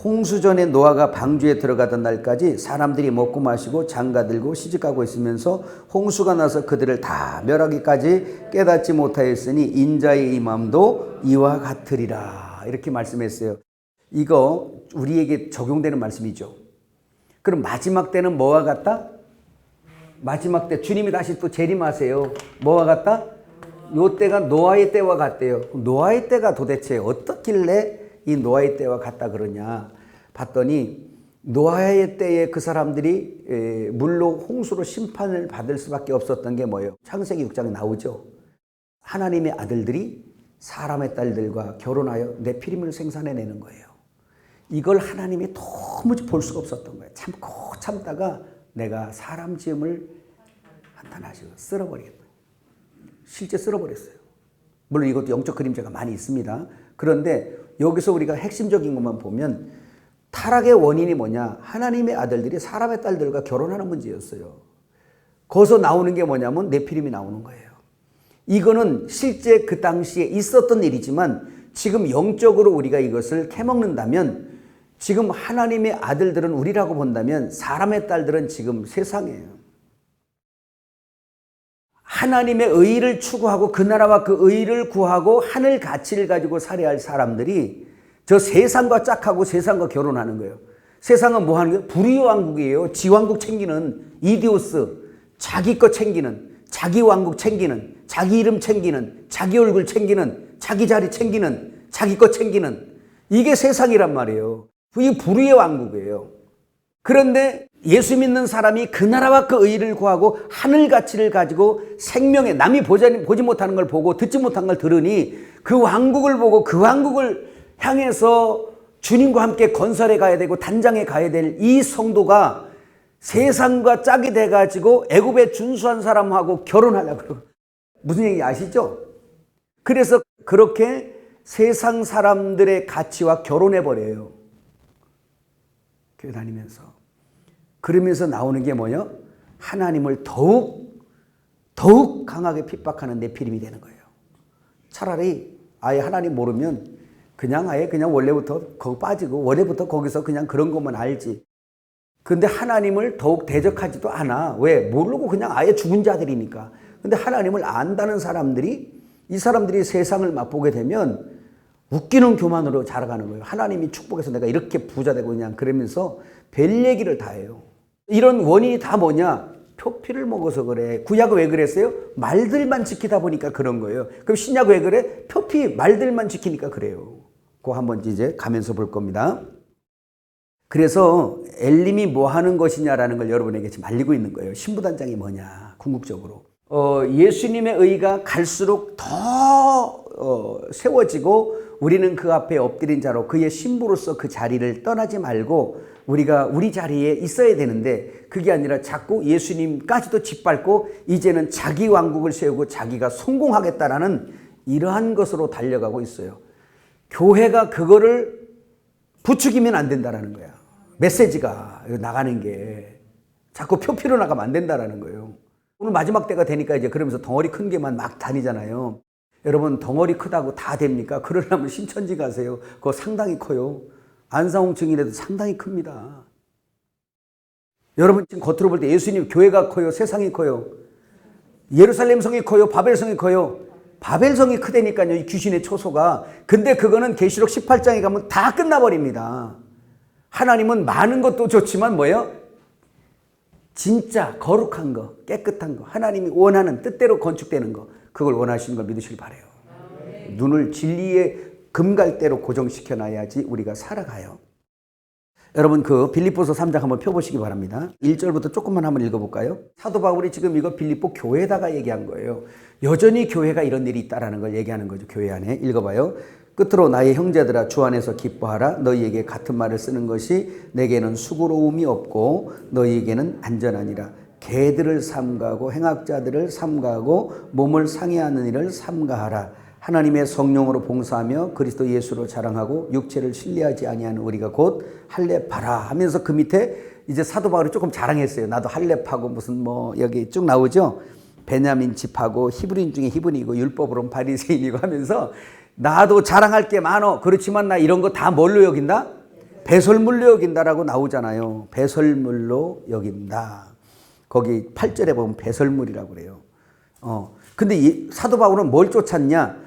홍수전에 노아가 방주에 들어가던 날까지 사람들이 먹고 마시고 장가들고 시집가고 있으면서 홍수가 나서 그들을 다 멸하기까지 깨닫지 못하였으니 인자의 임함도 이와 같으리라. 이렇게 말씀했어요. 이거 우리에게 적용되는 말씀이죠. 그럼 마지막 때는 뭐와 같다? 마지막 때 주님이 다시 또 재림하세요. 뭐와 같다? 요 때가 노아의 때와 같대요. 노아의 때가 도대체 어떻길래 이 노아의 때와 같다 그러냐 봤더니 노아의 때에 그 사람들이 물로 홍수로 심판을 받을 수밖에 없었던 게 뭐예요? 창세기 6장에 나오죠. 하나님의 아들들이 사람의 딸들과 결혼하여 네피림을 생산해내는 거예요. 이걸 하나님이 도무지 볼 수가 없었던 거예요. 참고 참다가 내가 사람 지음을 한탄하시고 쓸어버리겠다. 실제 쓸어버렸어요. 물론 이것도 영적 그림자가 많이 있습니다. 그런데 여기서 우리가 핵심적인 것만 보면 타락의 원인이 뭐냐? 하나님의 아들들이 사람의 딸들과 결혼하는 문제였어요. 거기서 나오는 게 뭐냐면 네피림이 나오는 거예요. 이거는 실제 그 당시에 있었던 일이지만 지금 영적으로 우리가 이것을 캐먹는다면 지금 하나님의 아들들은 우리라고 본다면 사람의 딸들은 지금 세상이에요. 하나님의 의를 추구하고 그 나라와 그 의를 구하고 하늘 가치를 가지고 살아야 할 사람들이 저 세상과 짝하고 세상과 결혼하는 거예요. 세상은 뭐 하는 거예요? 불의 왕국이에요. 지 왕국 챙기는 이디오스, 자기 거 챙기는, 자기 왕국 챙기는, 자기 이름 챙기는, 자기 얼굴 챙기는, 자기 자리 챙기는, 자기 거 챙기는 이게 세상이란 말이에요. 이게 불의의 왕국이에요. 그런데 예수 믿는 사람이 그 나라와 그 의를 구하고 하늘 가치를 가지고 생명에 남이 보지 못하는 걸 보고 듣지 못한 걸 들으니 그 왕국을 보고 그 왕국을 향해서 주님과 함께 건설해 가야 되고 단장해 가야 될 이 성도가 세상과 짝이 돼가지고 애굽에 준수한 사람하고 결혼하려고 무슨 얘기 아시죠? 그래서 그렇게 세상 사람들의 가치와 결혼해버려요. 교회 다니면서. 그러면서 나오는 게 뭐예요? 하나님을 더욱 강하게 핍박하는 네피림이 되는 거예요. 차라리 아예 하나님 모르면 그냥 원래부터 거기 빠지고 원래부터 거기서 그냥 그런 것만 알지. 근데 하나님을 더욱 대적하지도 않아. 왜? 모르고 그냥 아예 죽은 자들이니까. 근데 하나님을 안다는 사람들이 이 사람들이 세상을 맛보게 되면 웃기는 교만으로 자라가는 거예요. 하나님이 축복해서 내가 이렇게 부자 되고 그냥 그러면서 별 얘기를 다 해요. 이런 원인이 다 뭐냐? 표피를 먹어서 그래. 구약은 왜 그랬어요? 말들만 지키다 보니까 그런 거예요. 그럼 신약은 왜 그래? 표피 말들만 지키니까 그래요. 그거 한번 이제 가면서 볼 겁니다. 그래서 엘림이 뭐 하는 것이냐라는 걸 여러분에게 지금 알리고 있는 거예요. 신부단장이 뭐냐? 궁극적으로. 예수님의 의가 갈수록 더 세워지고 우리는 그 앞에 엎드린 자로 그의 신부로서 그 자리를 떠나지 말고 우리가 우리 자리에 있어야 되는데 그게 아니라 자꾸 예수님까지도 짓밟고 이제는 자기 왕국을 세우고 자기가 성공하겠다라는 이러한 것으로 달려가고 있어요. 교회가 그거를 부추기면 안 된다라는 거야. 메시지가 나가는 게 자꾸 표피로 나가면 안 된다라는 거예요. 오늘 마지막 때가 되니까 이제 그러면서 덩어리 큰 게만 막 다니잖아요. 여러분 덩어리 크다고 다 됩니까? 그러려면 신천지 가세요. 그거 상당히 커요. 안상홍층이라도 상당히 큽니다. 여러분 지금 겉으로 볼 때 예수님 교회가 커요? 세상이 커요? 예루살렘 성이 커요? 바벨 성이 커요? 바벨 성이 크다니까요. 이 귀신의 초소가. 근데 그거는 계시록 18장에 가면 다 끝나버립니다. 하나님은 많은 것도 좋지만 뭐예요? 진짜 거룩한 거, 깨끗한 거, 하나님이 원하는 뜻대로 건축되는 거, 그걸 원하시는 걸 믿으시길 바라요. 눈을 진리의 금갈대로 고정시켜 놔야지 우리가 살아가요. 여러분 그 빌립보서 3장 한번 펴보시기 바랍니다. 1절부터 조금만 한번 읽어볼까요? 사도 바울이 지금 이거 빌립보 교회에다가 얘기한 거예요. 여전히 교회가 이런 일이 있다라는 걸 얘기하는 거죠. 교회 안에. 읽어봐요. 끝으로 나의 형제들아 주 안에서 기뻐하라. 너희에게 같은 말을 쓰는 것이 내게는 수고로움이 없고 너희에게는 안전하니라. 개들을 삼가하고 행악자들을 삼가하고 몸을 상해하는 일을 삼가하라. 하나님의 성령으로 봉사하며 그리스도 예수로 자랑하고 육체를 신뢰하지 아니하는 우리가 곧 할례파라 하면서 그 밑에 이제 사도 바울이 조금 자랑했어요. 나도 할례파고 무슨 뭐 여기 쭉 나오죠. 베냐민 집하고 히브리인 중에 히브리이고 율법으로는 바리새인이고 하면서 나도 자랑할 게 많어. 그렇지만 나 이런 거 다 뭘로 여긴다? 배설물로 여긴다라고 나오잖아요. 배설물로 여긴다. 거기 8절에 보면 배설물이라고 그래요. 근데 사도 바울은 뭘 쫓았냐?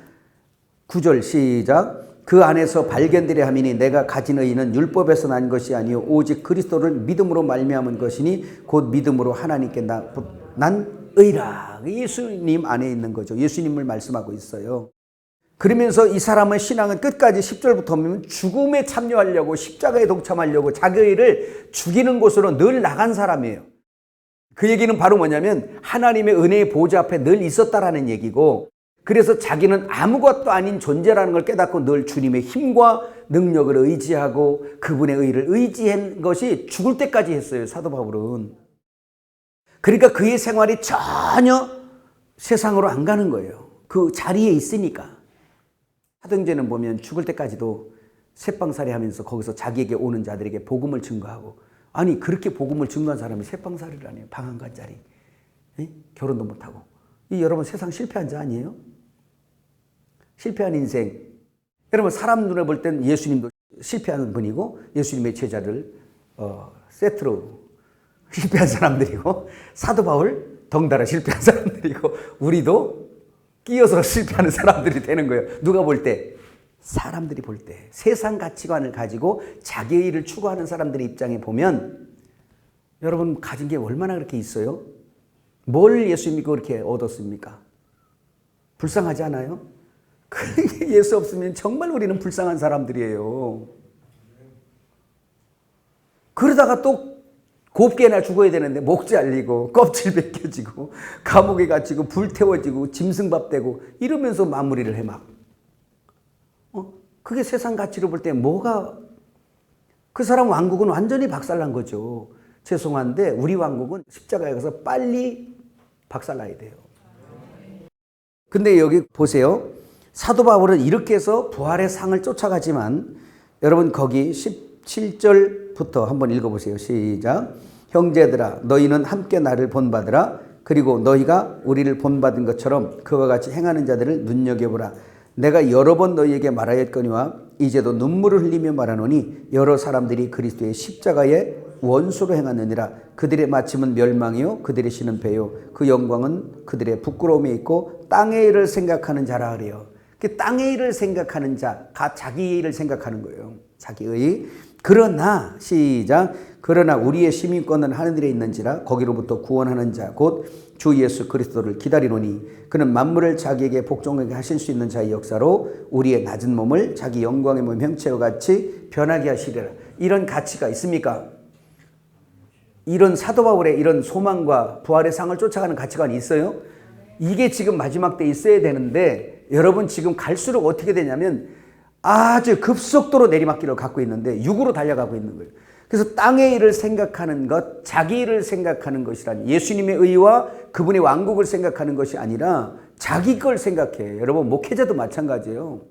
9절 시작. 그 안에서 발견되려 함이니 내가 가진 의는 율법에서 난 것이 아니요 오직 그리스도를 믿음으로 말미암은 것이니 곧 믿음으로 하나님께 난 의라. 예수님 안에 있는 거죠. 예수님을 말씀하고 있어요. 그러면서 이 사람의 신앙은 끝까지 10절부터 보면 죽음에 참여하려고 십자가에 동참하려고 자기 의를 죽이는 곳으로 늘 나간 사람이에요. 그 얘기는 바로 뭐냐면 하나님의 은혜의 보좌 앞에 늘 있었다라는 얘기고, 그래서 자기는 아무것도 아닌 존재라는 걸 깨닫고 늘 주님의 힘과 능력을 의지하고 그분의 의를 의지한 것이 죽을 때까지 했어요. 사도 바울은. 그러니까 그의 생활이 전혀 세상으로 안 가는 거예요. 그 자리에 있으니까. 사도행전은 보면 죽을 때까지도 새빵살이 하면서 거기서 자기에게 오는 자들에게 복음을 증거하고, 아니 그렇게 복음을 증거한 사람이 새빵살이를 하네요. 방 한 간짜리. 결혼도 못하고. 이 여러분 세상 실패한 자 아니에요? 실패한 인생. 여러분 사람 눈에 볼 땐 예수님도 실패하는 분이고 예수님의 제자를 세트로 실패한 사람들이고, 사도 바울 덩달아 실패한 사람들이고, 우리도 끼어서 실패하는 사람들이 되는 거예요. 누가 볼 때? 사람들이 볼 때. 세상 가치관을 가지고 자기의 일을 추구하는 사람들의 입장에 보면 여러분 가진 게 얼마나 그렇게 있어요? 뭘 예수 믿고 그렇게 얻었습니까? 불쌍하지 않아요? 예수 없으면 정말 우리는 불쌍한 사람들이에요. 그러다가 또 곱게나 죽어야 되는데 목 잘리고 껍질 벗겨지고 감옥에 갇히고 불태워지고 짐승밥 되고 이러면서 마무리를 해 막. 그게 세상 가치로 볼 때 뭐가, 그 사람 왕국은 완전히 박살난 거죠. 죄송한데 우리 왕국은 십자가에 가서 빨리 박살나야 돼요. 근데 여기 보세요. 사도 바울은 이렇게 해서 부활의 상을 쫓아가지만, 여러분 거기 17절부터 한번 읽어보세요. 시작. 형제들아 너희는 함께 나를 본받으라. 그리고 너희가 우리를 본받은 것처럼 그와 같이 행하는 자들을 눈여겨보라. 내가 여러 번 너희에게 말하였거니와 이제도 눈물을 흘리며 말하노니 여러 사람들이 그리스도의 십자가의 원수로 행하느니라. 그들의 마침은 멸망이요 그들의 신은 배요 그 영광은 그들의 부끄러움에 있고 땅의 일을 생각하는 자라 그래요. 그 땅의 일을 생각하는 자, 자기의 일을 생각하는 거예요. 자기의. 그러나 시작. 그러나 우리의 시민권은 하늘에 있는지라 거기로부터 구원하는 자 곧 주 예수 그리스도를 기다리노니 그는 만물을 자기에게 복종하게 하실 수 있는 자의 역사로 우리의 낮은 몸을 자기 영광의 몸 형체와 같이 변하게 하시리라. 이런 가치가 있습니까? 이런 사도 바울의 이런 소망과 부활의 상을 쫓아가는 가치관이 있어요? 이게 지금 마지막 때 있어야 되는데, 여러분 지금 갈수록 어떻게 되냐면 아주 급속도로 내리막길을 갖고 있는데 육으로 달려가고 있는 거예요. 그래서 땅의 일을 생각하는 것, 자기 일을 생각하는 것이란, 예수님의 의와 그분의 왕국을 생각하는 것이 아니라 자기 걸 생각해. 여러분 목회자도 마찬가지예요.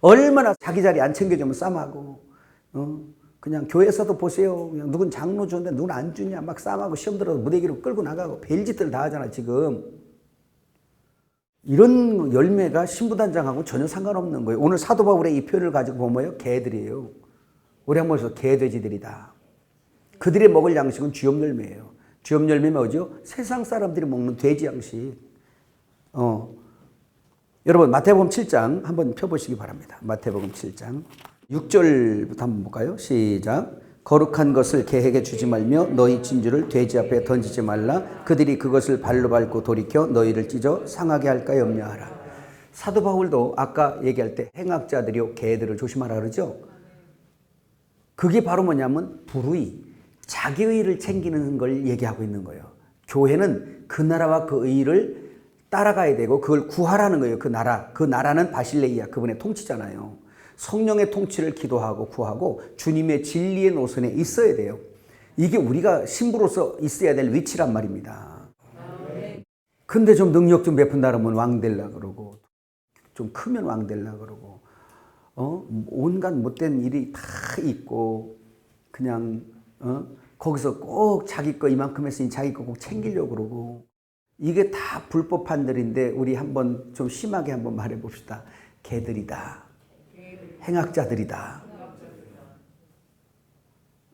얼마나 자기 자리 안 챙겨주면 쌈하고, 그냥 교회에서도 보세요. 그냥 누군 장로 주는데 누군 안 주냐 막 쌈하고 시험 들어서 무대기로 끌고 나가고 별짓들 다 하잖아 지금. 이런 열매가 신부단장하고 전혀 상관없는 거예요. 오늘 사도 바울의 이 표현을 가지고 보면 개들이에요. 우리 한번 해서 개돼지들이다. 그들이 먹을 양식은 쥐염 열매예요. 쥐염 열매는 뭐죠? 세상 사람들이 먹는 돼지 양식. 여러분 마태복음 7장 한번 펴보시기 바랍니다. 마태복음 7장 6절부터 한번 볼까요? 시작. 거룩한 것을 개에게 주지 말며 너희 진주를 돼지 앞에 던지지 말라. 그들이 그것을 발로 밟고 돌이켜 너희를 찢어 상하게 할까 염려하라. 사도 바울도 아까 얘기할 때 행악자들이요 개들을 조심하라 그러죠. 그게 바로 뭐냐면 불의, 자기 의를 챙기는 걸 얘기하고 있는 거예요. 교회는 그 나라와 그 의를 따라가야 되고 그걸 구하라는 거예요. 그 나라는 바실레이아, 그분의 통치잖아요. 성령의 통치를 기도하고 구하고 주님의 진리의 노선에 있어야 돼요. 이게 우리가 신부로서 있어야 될 위치란 말입니다. 근데 좀 능력 좀 베푼다 그러면 왕 될라 그러고, 좀 크면 왕 될라 그러고, 온갖 못된 일이 다 있고, 그냥 거기서 꼭 자기 거 이만큼 했으니 자기 거 꼭 챙기려고 그러고, 이게 다 불법 판들인데 우리 한번 좀 심하게 한번 말해 봅시다. 개들이다. 행악자들이다.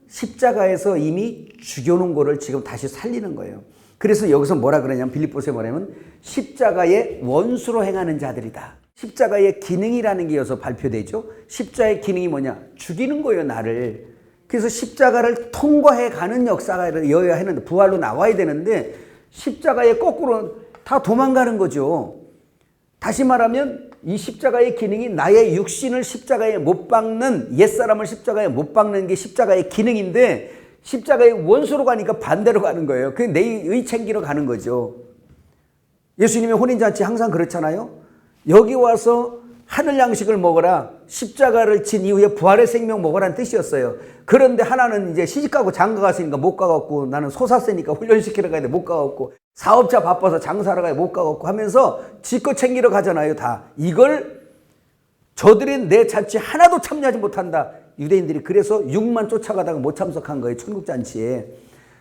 십자가에서 이미 죽여놓은 거를 지금 다시 살리는 거예요. 그래서 여기서 뭐라 그러냐면 빌립보서에 뭐냐면 십자가의 원수로 행하는 자들이다. 십자가의 기능이라는 게 여기서 발표되죠. 십자가의 기능이 뭐냐? 죽이는 거예요, 나를. 그래서 십자가를 통과해 가는 역사가 여야 하는데 부활로 나와야 되는데 십자가에 거꾸로 다 도망가는 거죠. 다시 말하면 이 십자가의 기능이 나의 육신을 십자가에 못 박는, 옛사람을 십자가에 못 박는 게 십자가의 기능인데 십자가의 원수로 가니까 반대로 가는 거예요. 그게 내 의 챙기러 가는 거죠. 예수님의 혼인잔치 항상 그렇잖아요. 여기 와서 하늘 양식을 먹어라. 십자가를 진 이후에 부활의 생명 먹으라는 뜻이었어요. 그런데 하나는 이제 시집가고 장가갔으니까 못 가갖고, 나는 소사세니까 훈련시키러 가야 돼 못 가갖고, 사업자 바빠서 장사하러 가야 못 가갖고 하면서 지껏 챙기러 가잖아요. 다 이걸 저들이 내 잔치 하나도 참여하지 못한다. 유대인들이 그래서 6만 쫓아가다가 못 참석한 거예요. 천국잔치에.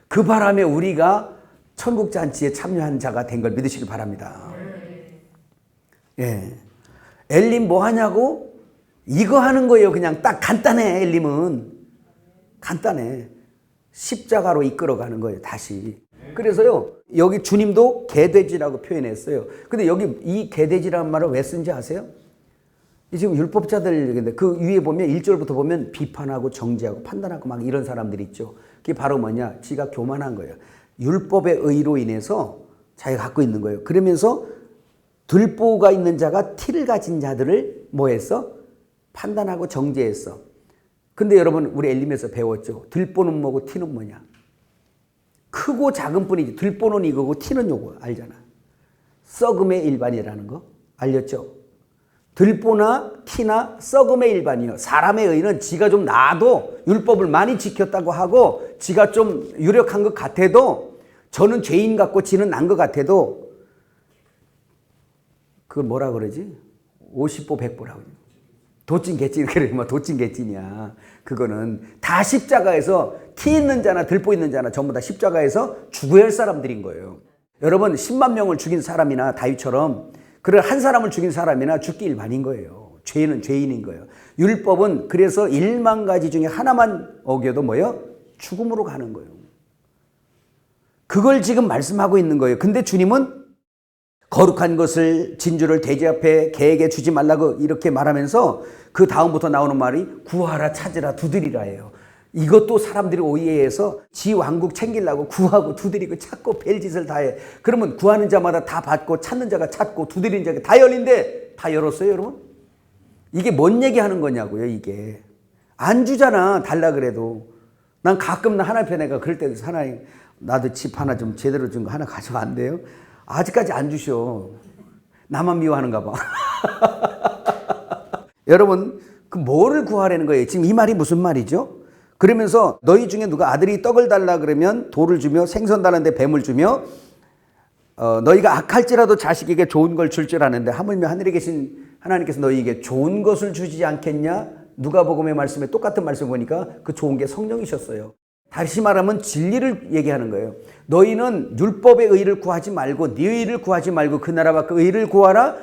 그 바람에 우리가 천국잔치에 참여한 자가 된 걸 믿으시기 바랍니다. 예. 엘림 뭐 하냐고? 이거 하는 거예요. 그냥 딱 간단해. 엘림은 간단해. 십자가로 이끌어가는 거예요. 다시. 그래서요, 여기 주님도 개돼지라고 표현했어요. 근데 여기 이 개돼지라는 말을 왜 쓴지 아세요? 지금 율법자들, 그 위에 보면 1절부터 보면 비판하고 정죄하고 판단하고 막 이런 사람들이 있죠. 그게 바로 뭐냐? 지가 교만한 거예요. 율법의 의로 인해서 자기가 갖고 있는 거예요. 그러면서 들보가 있는 자가 티를 가진 자들을 뭐 했어? 판단하고 정죄했어. 근데 여러분, 우리 엘림에서 배웠죠. 들보는 뭐고 티는 뭐냐? 크고 작은 뿐이지. 들보는 이거고 티는 요거 알잖아. 썩음의 일반이라는 거 알렸죠? 들보나 티나 썩음의 일반이요. 사람의 의는 지가 좀 나아도 율법을 많이 지켰다고 하고 지가 좀 유력한 것 같아도, 저는 죄인 같고 지는 난 것 같아도, 그걸 뭐라 그러지? 50보 100보라고. 도찐 개찐, 그래, 뭐 도찐 개찐이야. 그거는 다 십자가에서 티 있는 자나 들보 있는 자나 전부 다 십자가에서 죽어야 할 사람들인 거예요. 여러분, 10만 명을 죽인 사람이나 다윗처럼 그런 한 사람을 죽인 사람이나 죽기 일반인 거예요. 죄인은 죄인인 거예요. 율법은 그래서 1만 가지 중에 하나만 어겨도 뭐예요? 죽음으로 가는 거예요. 그걸 지금 말씀하고 있는 거예요. 근데 주님은 거룩한 것을, 진주를 돼지 앞에 개에게 주지 말라고 이렇게 말하면서 그 다음부터 나오는 말이 구하라, 찾으라, 두드리라 해요. 이것도 사람들이 오해해서 지 왕국 챙기려고 구하고 두드리고 찾고 별짓을 다 해. 그러면 구하는 자마다 다 받고 찾는 자가 찾고 두드리는 자가 다 열린데 다 열었어요, 여러분? 이게 뭔 얘기하는 거냐고요, 이게. 안 주잖아, 달라 그래도. 난 가끔 나 하나님 편에가 그럴 때도 하나님, 나도 집 하나 좀 제대로 준 거 하나 가져가 안 돼요? 아직까지 안 주셔. 나만 미워하는가 봐. 여러분, 그 뭐를 구하라는 거예요? 지금 이 말이 무슨 말이죠? 그러면서 너희 중에 누가 아들이 떡을 달라 그러면 돌을 주며, 생선 달라는데 뱀을 주며, 너희가 악할지라도 자식에게 좋은 걸 줄 줄 아는데 하물며 하늘에 계신 하나님께서 너희에게 좋은 것을 주지 않겠냐? 누가복음의 말씀에 똑같은 말씀 보니까 그 좋은 게 성령이셨어요. 다시 말하면 진리를 얘기하는 거예요. 너희는 율법의 의를 구하지 말고 네 의를 구하지 말고 그 나라와 그 의를 구하라,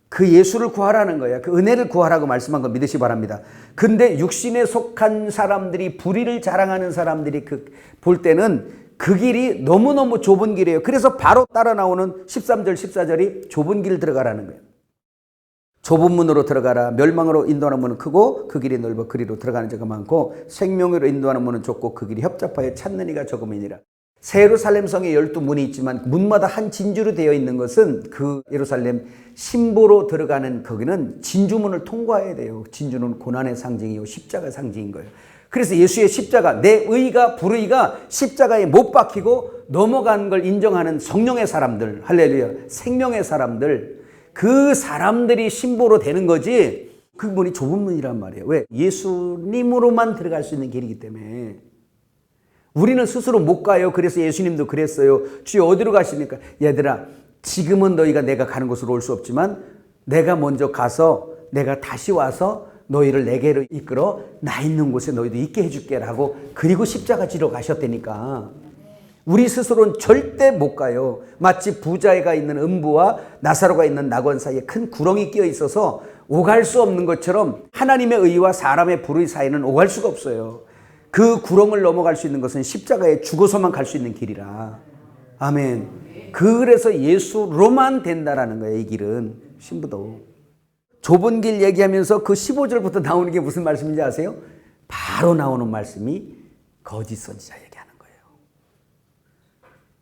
그 예수를 구하라는 거예요. 그 은혜를 구하라고 말씀한 거 믿으시기 바랍니다. 근데 육신에 속한 사람들이, 불의를 자랑하는 사람들이 볼 때는 그 길이 너무너무 좁은 길이에요. 그래서 바로 따라 나오는 13절 14절이 좁은 길 들어가라는 거예요. 좁은 문으로 들어가라. 멸망으로 인도하는 문은 크고 그 길이 넓어 그리로 들어가는 자가 많고 생명으로 인도하는 문은 좁고 그 길이 협잡하여 찾는 이가 적음이니라. 새 예루살렘 성에 12문이 있지만 문마다 한 진주로 되어 있는 것은 그 예루살렘 신보로 들어가는 거기는 진주문을 통과해야 돼요. 진주는 고난의 상징이고 십자가 상징인 거예요. 그래서 예수의 십자가, 내 의가 불의가 십자가에 못 박히고 넘어간 걸 인정하는 성령의 사람들, 할렐루야, 생명의 사람들, 그 사람들이 신보로 되는 거지 그 문이 좁은 문이란 말이에요. 왜? 예수님으로만 들어갈 수 있는 길이기 때문에. 우리는 스스로 못 가요. 그래서 예수님도 그랬어요. 주여 어디로 가십니까? 얘들아, 지금은 너희가 내가 가는 곳으로 올 수 없지만 내가 먼저 가서 내가 다시 와서 너희를 내게로 이끌어 나 있는 곳에 너희도 있게 해줄게라고, 그리고 십자가 지러 가셨다니까. 우리 스스로는 절대 못 가요. 마치 부자가 있는 음부와 나사로가 있는 낙원 사이에 큰 구렁이 끼어 있어서 오갈 수 없는 것처럼 하나님의 의와 사람의 불의 사이는 오갈 수가 없어요. 그 구렁을 넘어갈 수 있는 것은 십자가에 죽어서만 갈 수 있는 길이라. 아멘. 그래서 예수로만 된다라는 거예요. 이 길은 신부도. 좁은 길 얘기하면서 그 15절부터 나오는 게 무슨 말씀인지 아세요? 바로 나오는 말씀이 거짓 선지자 얘기하는 거예요.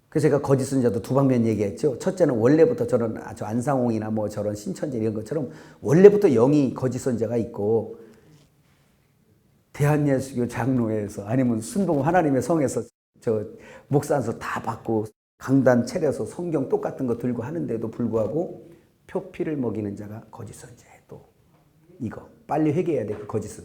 그래서 제가 거짓 선지자도 두 방면 얘기했죠. 첫째는 원래부터 저런 아주 안상홍이나 뭐 저런 신천지 이런 것처럼 원래부터 영이 거짓 선지자가 있고, 대한예수교 장로회에서 아니면 순봉 하나님의 성에서 저 목사 안수 다 받고 강단 차려서 성경 똑같은 거 들고 하는데도 불구하고 표피를 먹이는 자가 거짓 선지자예요. 또 이거 빨리 회개해야 돼. 그 거짓은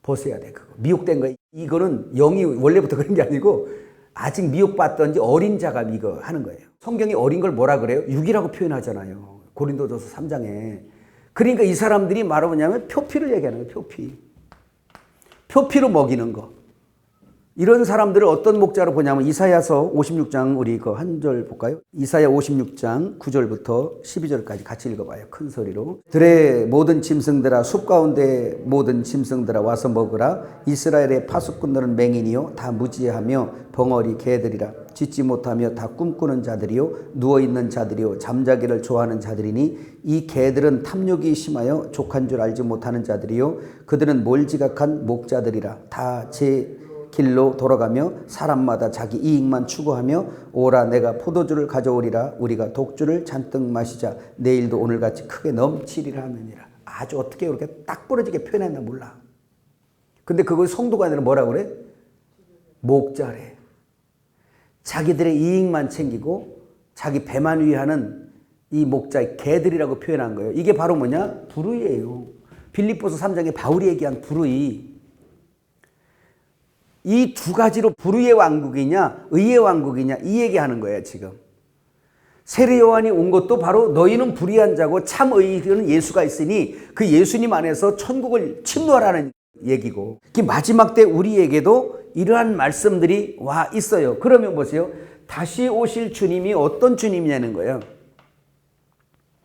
벗어야 돼. 그거 미혹된 거. 이거는 영이 원래부터 그런 게 아니고 아직 미혹받던지 어린 자가 이거 하는 거예요. 성경이 어린 걸 뭐라 그래요? 육이라고 표현하잖아요. 고린도전서 3장에. 그러니까 이 사람들이 뭐냐면 표피를 얘기하는 거예요. 표피로 먹이는 거. 이런 사람들을 어떤 목자로 보냐면 이사야서 56장 우리 그 한 절 볼까요? 이사야 56장 9절부터 12절까지 같이 읽어봐요. 큰 소리로. 들의 모든 짐승들아, 숲 가운데 모든 짐승들아 와서 먹으라. 이스라엘의 파수꾼들은 맹인이요 다 무지하며 벙어리 개들이라. 짖지 못하며 다 꿈꾸는 자들이요 누워있는 자들이요 잠자기를 좋아하는 자들이니 이 개들은 탐욕이 심하여 족한 줄 알지 못하는 자들이요 그들은 몰지각한 목자들이라. 다 제 길로 돌아가며 사람마다 자기 이익만 추구하며 오라 내가 포도주를 가져오리라. 우리가 독주를 잔뜩 마시자. 내일도 오늘같이 크게 넘치리라 하느니라. 아주 어떻게 그렇게 딱 부러지게 표현했나 몰라. 근데 그걸 성도가 아니라 뭐라 그래? 목자래. 자기들의 이익만 챙기고 자기 배만 위하는 이 목자의 개들이라고 표현한 거예요. 이게 바로 뭐냐? 불의예요. 빌립보서 3장에 바울이 얘기한 불의. 이 두 가지로 불의의 왕국이냐 의의 왕국이냐 이 얘기하는 거예요. 지금 세례 요한이 온 것도 바로 너희는 불의한 자고 참 의는 예수가 있으니 그 예수님 안에서 천국을 침노하라는 얘기고, 그 마지막 때 우리에게도 이러한 말씀들이 와 있어요. 그러면 보세요. 다시 오실 주님이 어떤 주님이냐는 거예요.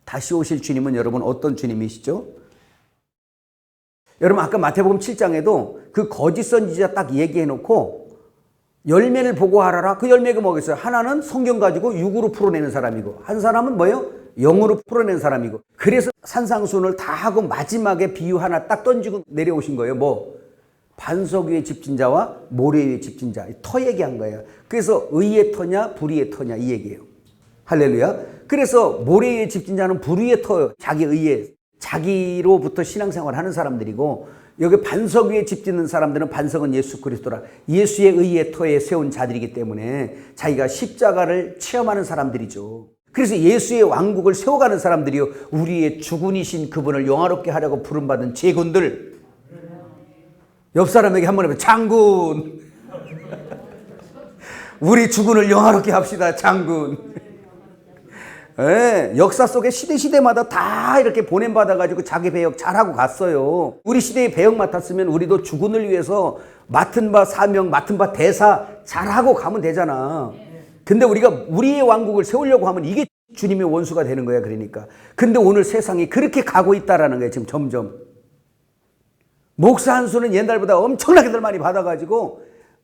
다시 오실 주님은 여러분 어떤 주님이시죠? 여러분 아까 마태복음 7장에도 그 거짓 선지자 딱 얘기해 놓고 열매를 보고 하라라. 그 열매가 뭐겠어요? 하나는 성경 가지고 육으로 풀어내는 사람이고 한 사람은 뭐예요? 영으로 풀어내는 사람이고. 그래서 산상수훈을 다 하고 마지막에 비유 하나 딱 던지고 내려오신 거예요. 뭐? 반석 위의 집진자와 모래 위의 집진자. 터 얘기한 거예요. 그래서 의의 터냐 불의의 터냐 이 얘기예요. 할렐루야. 그래서 모래 위의 집진자는 불의의 터예요. 자기 의의, 자기로부터 신앙생활을 하는 사람들이고, 여기 반석 위에 집 짓는 사람들은 반석은 예수 그리스도라. 예수의 의의 터에 세운 자들이기 때문에 자기가 십자가를 체험하는 사람들이죠. 그래서 예수의 왕국을 세워가는 사람들이요. 우리의 주군이신 그분을 영화롭게 하려고 부름받은 제군들. 옆 사람에게 한번 해봐. 장군. 우리 주군을 영화롭게 합시다. 장군. 네, 역사 속에 시대마다 다 이렇게 보냄받아가지고 자기 배역 잘하고 갔어요. 우리 시대에 배역 맡았으면 우리도 주군을 위해서 맡은 바 사명, 맡은 바 대사 잘하고 가면 되잖아. 근데 우리가 우리의 왕국을 세우려고 하면 이게 주님의 원수가 되는 거야. 그러니까. 근데 오늘 세상이 그렇게 가고 있다라는 거예요. 지금 점점. 목사 한 수는 옛날보다 엄청나게들 많이 받아가지고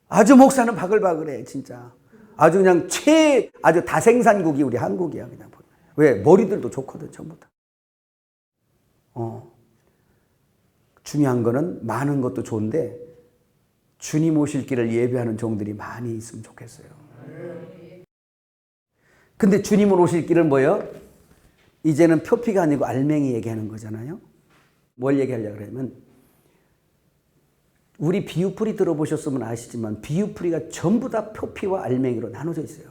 아주 목사는 바글바글해. 진짜. 아주 그냥 아주 다생산국이 우리 한국이야. 그냥. 왜? 머리들도 좋거든, 전부 다. 중요한 거는 많은 것도 좋은데 주님 오실 길을 예배하는 종들이 많이 있으면 좋겠어요. 근데 주님은 오실 길은 뭐예요? 이제는 표피가 아니고 알맹이 얘기하는 거잖아요. 뭘 얘기하려고 그러면 우리 비유풀이 들어보셨으면 아시지만 비유풀이가 전부 다 표피와 알맹이로 나눠져 있어요.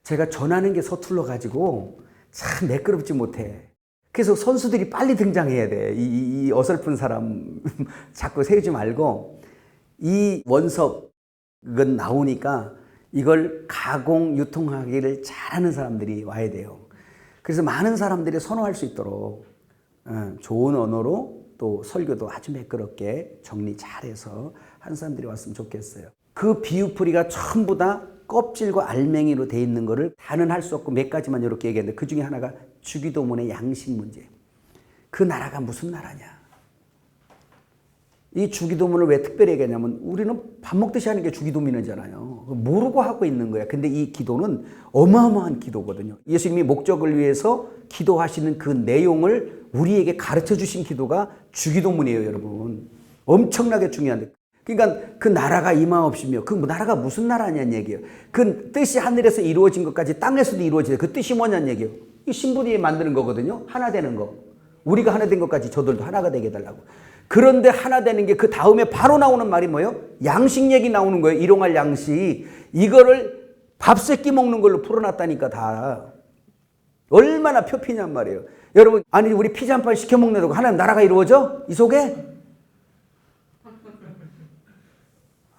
제가 전하는 게 서툴러 가지고 참 매끄럽지 못해. 그래서 선수들이 빨리 등장해야 돼. 이 어설픈 사람 자꾸 세우지 말고 이 원석은 나오니까 이걸 가공 유통하기를 잘하는 사람들이 와야 돼요. 그래서 많은 사람들이 선호할 수 있도록 좋은 언어로 또 설교도 아주 매끄럽게 정리 잘해서 한 사람들이 왔으면 좋겠어요. 그 비유풀이가 전부 다 껍질과 알맹이로 돼 있는 거를 다는 할 수 없고 몇 가지만 이렇게 얘기했는데 그 중에 하나가 주기도문의 양식 문제. 그 나라가 무슨 나라냐. 이 주기도문을 왜 특별히 얘기하냐면 우리는 밥 먹듯이 하는 게 주기도문이잖아요. 모르고 하고 있는 거야. 근데 이 기도는 어마어마한 기도거든요. 예수님이 목적을 위해서 기도하시는 그 내용을 우리에게 가르쳐 주신 기도가 주기도문이에요, 여러분. 엄청나게 중요한데. 그러니까 그 나라가 임하옵시며 그 나라가 무슨 나라냐는 얘기예요. 그 뜻이 하늘에서 이루어진 것까지 땅에서도 이루어지는 그 뜻이 뭐냐는 얘기예요. 이 신부님이 만드는 거거든요. 하나 되는 거. 우리가 하나 된 것까지 저들도 하나가 되게 해달라고. 그런데 하나 되는 게 그 다음에 바로 나오는 말이 뭐예요? 양식 얘기 나오는 거예요. 일용할 양식. 이거를 밥 세끼 먹는 걸로 풀어놨다니까 다. 얼마나 표피냔 말이에요. 여러분, 아니 우리 피자 한 판 시켜 먹는다고 하나님 나라가 이루어져? 이 속에?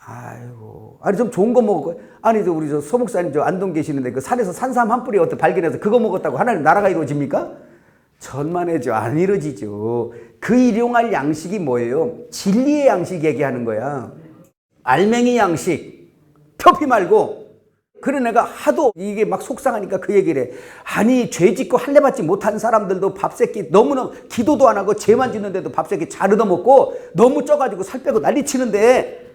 아이고, 아니 좀 좋은 거 먹을 거야. 아니 우리 저 소목사님 저 안동 계시는데 그 산에서 산삼 한 뿌리 어떻게 발견해서 그거 먹었다고 하나님 나라가 이루어집니까? 천만에죠. 안 이루어지죠. 그 일용할 양식이 뭐예요? 진리의 양식 얘기하는 거야. 알맹이 양식. 표피 말고. 그래 내가 하도 이게 막 속상하니까 그 얘기를 해. 아니 죄 짓고 할례 받지 못한 사람들도 밥 새끼 너무나 기도도 안 하고 죄만 짓는데도 밥 새끼 잘 얻어먹고 너무 쪄가지고 살 빼고 난리 치는데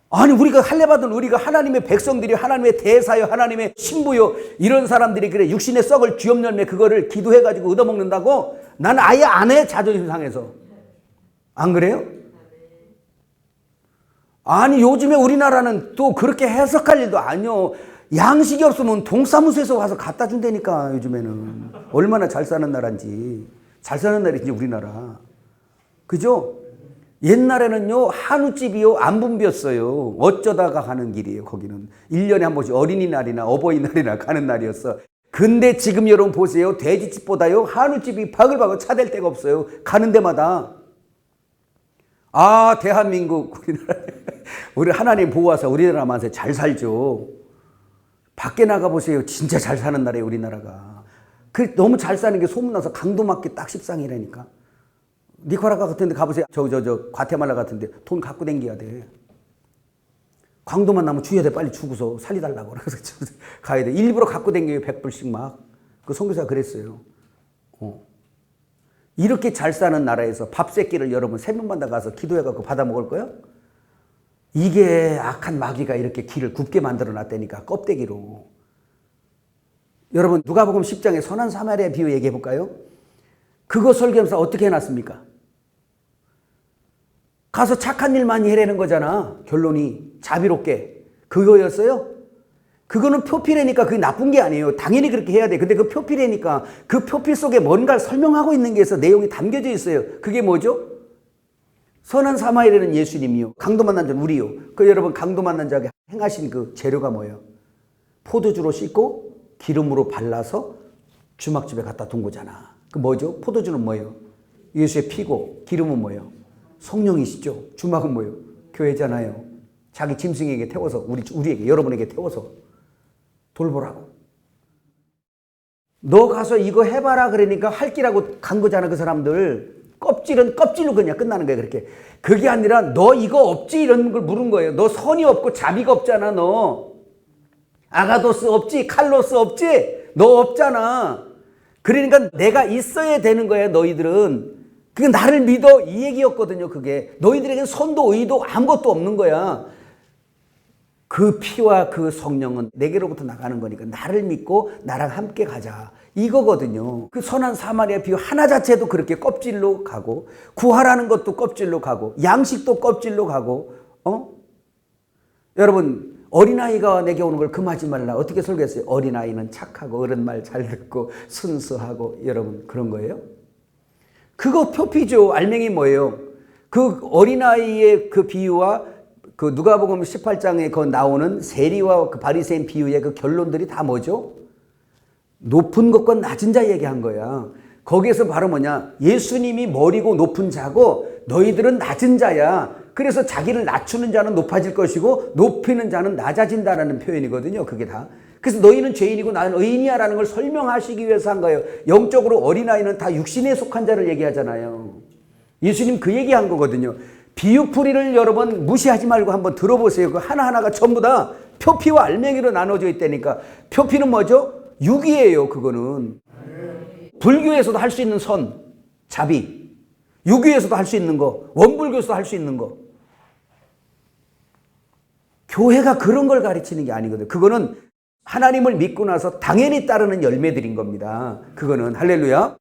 아니 우리가 할례 받은 우리가 하나님의 백성들이 하나님의 대사요 하나님의 신부요 이런 사람들이 그래 육신의 썩을 쥐없는 열매 그거를 기도해가지고 얻어먹는다고? 나는 아예 안 해. 자존심 상해서. 안 그래요? 아니 요즘에 우리나라는 또 그렇게 해석할 일도 아니요. 양식이 없으면 동사무소에서 와서 갖다 준다니까. 요즘에는 얼마나 잘 사는 나라인지. 잘 사는 나라인지 우리나라. 그죠? 옛날에는요 한우집이요 안 붐볐어요. 어쩌다가 가는 길이에요. 거기는 1년에 한 번씩 어린이날이나 어버이날이나 가는 날이었어. 근데 지금 여러분 보세요. 돼지집보다요 한우집이 바글바글 차댈 데가 없어요. 가는 데마다. 아 대한민국 우리나라 우리 하나님 보호하사 우리나라만서 잘 살죠. 밖에 나가보세요. 진짜 잘 사는 나라예요 우리나라가. 그 너무 잘 사는 게 소문나서 강도 맞게 딱 13이라니까. 니카라과 같은 데 가보세요. 저 과테말라 같은 데 돈 갖고 댕겨야 돼. 광도만 나면 주야 돼. 빨리 주고서 살리달라고. 그래서 가야 돼. 일부러 갖고 댕겨요. 100불씩 막. 그 선교사가 그랬어요. 이렇게 잘 사는 나라에서 밥 세끼를 여러분 3명만 가서 기도해갖고 받아 먹을 거예요? 이게 악한 마귀가 이렇게 길을 굽게 만들어 놨다니까. 껍데기로. 여러분 누가복음 10장에 선한 사마리아 비유 얘기해 볼까요? 그거 설교하면서 어떻게 해놨습니까? 가서 착한 일 많이 해라는 거잖아. 결론이 자비롭게. 그거였어요? 그거는 표피래니까 그게 나쁜 게 아니에요. 당연히 그렇게 해야 돼. 근데 그 표피래니까 그 표피 속에 뭔가를 설명하고 있는 게 있어. 내용이 담겨져 있어요. 그게 뭐죠? 선한 사마리아는 예수님이요. 강도 만난 자는 우리요. 그 여러분 강도 만난 자에게 행하신 그 재료가 뭐예요? 포도주로 씻고 기름으로 발라서 주막집에 갖다 둔 거잖아. 그 뭐죠? 포도주는 뭐예요? 예수의 피고 기름은 뭐예요? 성령이시죠. 주막은 뭐예요? 교회잖아요. 자기 짐승에게 태워서 우리에게 여러분에게 태워서 돌보라고. 너 가서 이거 해봐라 그러니까 할 끼라고 간 거잖아. 그 사람들 껍질은 껍질로 그냥 끝나는 거야. 그렇게. 그게 아니라 너 이거 없지 이런 걸 물은 거예요. 너 선이 없고 자비가 없잖아. 너 아가도스 없지 칼로스 없지 너 없잖아. 그러니까 내가 있어야 되는 거야. 너희들은. 그게 나를 믿어 이 얘기였거든요. 그게 너희들에게는 선도 의도 아무것도 없는 거야. 그 피와 그 성령은 내게로부터 나가는 거니까 나를 믿고 나랑 함께 가자 이거거든요. 그 선한 사마리아 비유 하나 자체도 그렇게 껍질로 가고 구하라는 것도 껍질로 가고 양식도 껍질로 가고 여러분 어린아이가 내게 오는 걸 금하지 말라. 어떻게 설교했어요? 어린아이는 착하고 어른 말 잘 듣고 순수하고 여러분 그런 거예요? 그거 표피죠. 알맹이 뭐예요? 그 어린아이의 그 비유와 그 누가복음 18장에 그 나오는 세리와 그 바리새인 비유의 그 결론들이 다 뭐죠? 높은 것과 낮은 자 얘기한 거야. 거기에서 바로 뭐냐? 예수님이 머리고 높은 자고 너희들은 낮은 자야. 그래서 자기를 낮추는 자는 높아질 것이고 높이는 자는 낮아진다라는 표현이거든요. 그게 다. 그래서 너희는 죄인이고 나는 의인이야 라는 걸 설명하시기 위해서 한 거예요. 영적으로 어린아이는 다 육신에 속한 자를 얘기하잖아요. 예수님 그 얘기한 거거든요. 비유풀이를 여러분 무시하지 말고 한번 들어보세요. 그 하나하나가 전부 다 표피와 알맹이로 나눠져 있다니까. 표피는 뭐죠? 육이에요. 그거는. 불교에서도 할 수 있는 선, 자비. 유교에서도 할 수 있는 거. 원불교에서도 할 수 있는 거. 교회가 그런 걸 가르치는 게 아니거든요. 그거는 하나님을 믿고 나서 당연히 따르는 열매들인 겁니다. 그거는 할렐루야.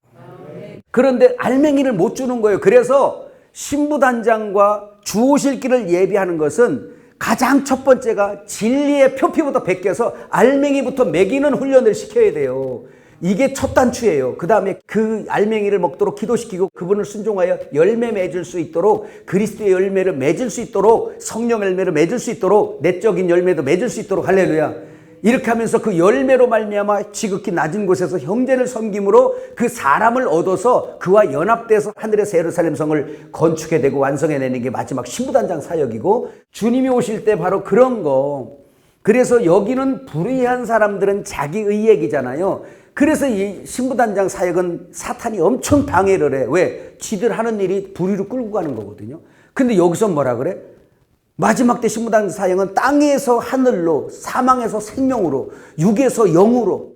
그런데 알맹이를 못 주는 거예요. 그래서 신부단장과 주오실 길을 예비하는 것은 가장 첫 번째가 진리의 표피부터 벗겨서 알맹이부터 먹이는 훈련을 시켜야 돼요. 이게 첫 단추예요. 그 다음에 그 알맹이를 먹도록 기도시키고 그분을 순종하여 열매 맺을 수 있도록 그리스도의 열매를 맺을 수 있도록 성령 열매를 맺을 수 있도록 내적인 열매도 맺을 수 있도록 할렐루야. 이렇게 하면서 그 열매로 말미암아 지극히 낮은 곳에서 형제를 섬김으로 그 사람을 얻어서 그와 연합돼서 하늘의 새 예루살렘 성을 건축해 되고 완성해내는 게 마지막 신부단장 사역이고 주님이 오실 때 바로 그런 거. 그래서 여기는 불의한 사람들은 자기의 얘기잖아요. 그래서 이 신부단장 사역은 사탄이 엄청 방해를 해. 왜? 지들 하는 일이 불의로 끌고 가는 거거든요. 근데 여기서 뭐라 그래? 마지막 때 신부단장 사역은 땅에서 하늘로, 사망에서 생명으로, 육에서 영으로,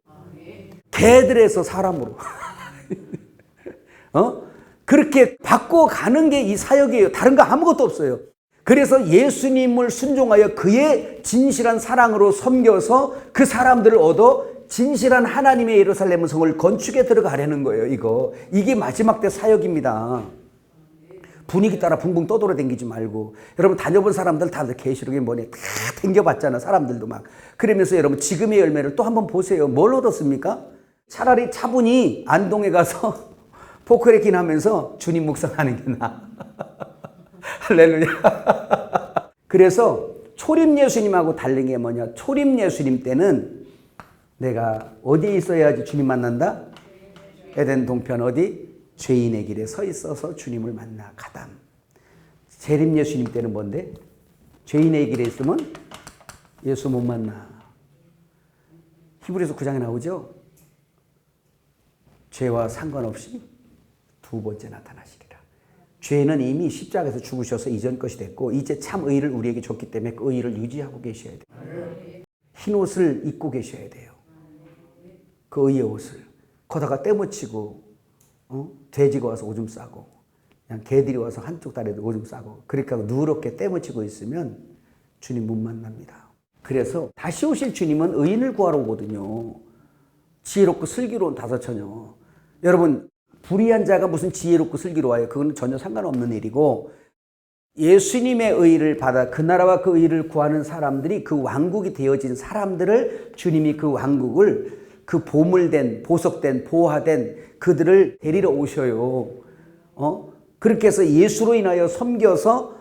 개들에서 사람으로 그렇게 바꿔가는 게 이 사역이에요. 다른 거 아무것도 없어요. 그래서 예수님을 순종하여 그의 진실한 사랑으로 섬겨서 그 사람들을 얻어 진실한 하나님의 예루살렘 성을 건축에 들어가려는 거예요. 이게 마지막 때 사역입니다. 분위기 따라 붕붕 떠돌아다니지 말고. 여러분 다녀본 사람들 다들 계시록에 뭐니 다 댕겨봤잖아. 사람들도 막. 그러면서 여러분 지금의 열매를 또 한번 보세요. 뭘 얻었습니까? 차라리 차분히 안동에 가서 포크레킹 하면서 주님 묵상하는 게 나아. 할렐루야. 그래서 초림 예수님하고 다른 게 뭐냐? 초림 예수님 때는 내가 어디에 있어야지 주님 만난다? 에덴 동편 어디? 죄인의 길에 서 있어서 주님을 만나 가담. 재림 예수님 때는 뭔데? 죄인의 길에 있으면 예수 못 만나. 히브리서 9장에 나오죠? 죄와 상관없이 두 번째 나타나시리라. 죄는 이미 십자가에서 죽으셔서 이전 것이 됐고 이제 참 의를 우리에게 줬기 때문에 그 의를 유지하고 계셔야 돼요. 흰 옷을 입고 계셔야 돼요. 그 의의 옷을. 거다가 때묻히고 돼지가 와서 오줌 싸고 그냥 개들이 와서 한쪽 다리에도 오줌 싸고 그렇게 하고 누렇게 때묻히고 있으면 주님 못 만납니다. 그래서 다시 오실 주님은 의인을 구하러 오거든요. 지혜롭고 슬기로운 다섯처녀. 여러분 불의한 자가 무슨 지혜롭고 슬기로워요? 그건 전혀 상관없는 일이고 예수님의 의를 받아 그 나라와 그 의를 구하는 사람들이 그 왕국이 되어진 사람들을 주님이 그 왕국을 그 보물된 보석된 보화된 그들을 데리러 오셔요. 그렇게 해서 예수로 인하여 섬겨서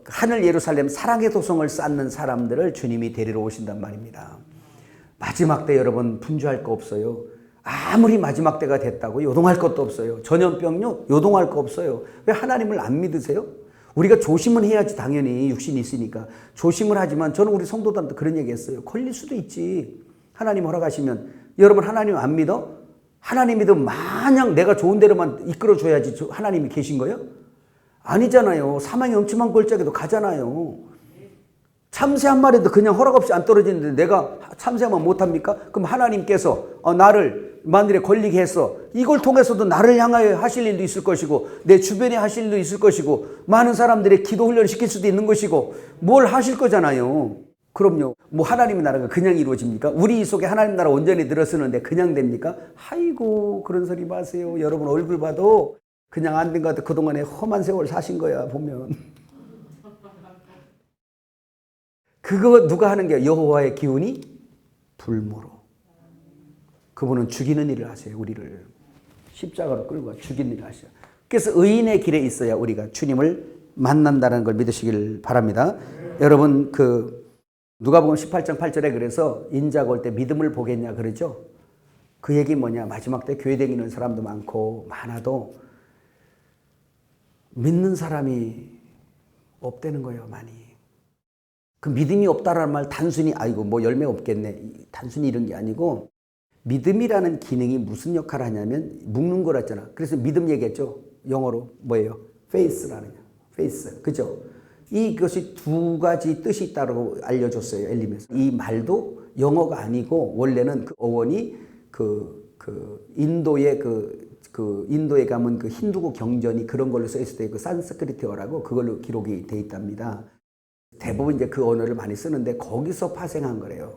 하늘 예루살렘 사랑의 도성을 쌓는 사람들을 주님이 데리러 오신단 말입니다. 마지막 때 여러분 분주할 거 없어요. 아무리 마지막 때가 됐다고 요동할 것도 없어요. 전염병요 요동할 거 없어요. 왜 하나님을 안 믿으세요? 우리가 조심은 해야지. 당연히 육신이 있으니까 조심을 하지만 저는 우리 성도들한테 그런 얘기 했어요. 걸릴 수도 있지. 하나님 허락하시면. 여러분 하나님 안 믿어? 하나님 믿으면 마냥 내가 좋은 대로만 이끌어줘야지 하나님이 계신 거예요? 아니잖아요. 사망의 엄침한 골짜기도 가잖아요. 참새 한 마리도 그냥 허락 없이 안 떨어지는데 내가 참새만 못합니까? 그럼 하나님께서 나를 만일에 걸리게 해서 이걸 통해서도 나를 향하여 하실 일도 있을 것이고 내 주변에 하실 일도 있을 것이고 많은 사람들의 기도 훈련을 시킬 수도 있는 것이고 뭘 하실 거잖아요. 그럼요. 뭐 하나님의 나라가 그냥 이루어집니까? 우리 속에 하나님 나라 온전히 들어서는데 그냥 됩니까? 아이고 그런 소리 마세요. 여러분 얼굴 봐도 그냥 안 된 것 같아. 그동안에 험한 세월 사신 거야 보면. 그거 누가 하는 게 여호와의 기운이 불모로. 그분은 죽이는 일을 하세요. 우리를 십자가로 끌고 죽이는 일을 하셔요. 그래서 의인의 길에 있어야 우리가 주님을 만난다는 걸 믿으시길 바랍니다. 여러분 누가복음 18장 8절에 그래서 인자가 올 때 믿음을 보겠냐 그러죠. 그 얘기 뭐냐? 마지막 때 교회 다니는 사람도 많아도 믿는 사람이 없다는 거예요. 많이. 그 믿음이 없다라는 말 단순히 아이고 뭐 열매 없겠네 단순히 이런 게 아니고 믿음이라는 기능이 무슨 역할을 하냐면 묶는 거랬잖아. 그래서 믿음 얘기했죠. 영어로 뭐예요? faith라는 faith. 그죠? 이것이 두 가지 뜻이 있다고 알려줬어요. 엘림에서. 이 말도 영어가 아니고 원래는 그 어원이 인도의 인도에 가면 그 힌두교 경전이 그런 걸로 써 있을 때 그 산스크리트어라고 그걸로 기록이 돼 있답니다. 대부분 이제 그 언어를 많이 쓰는데 거기서 파생한 거래요.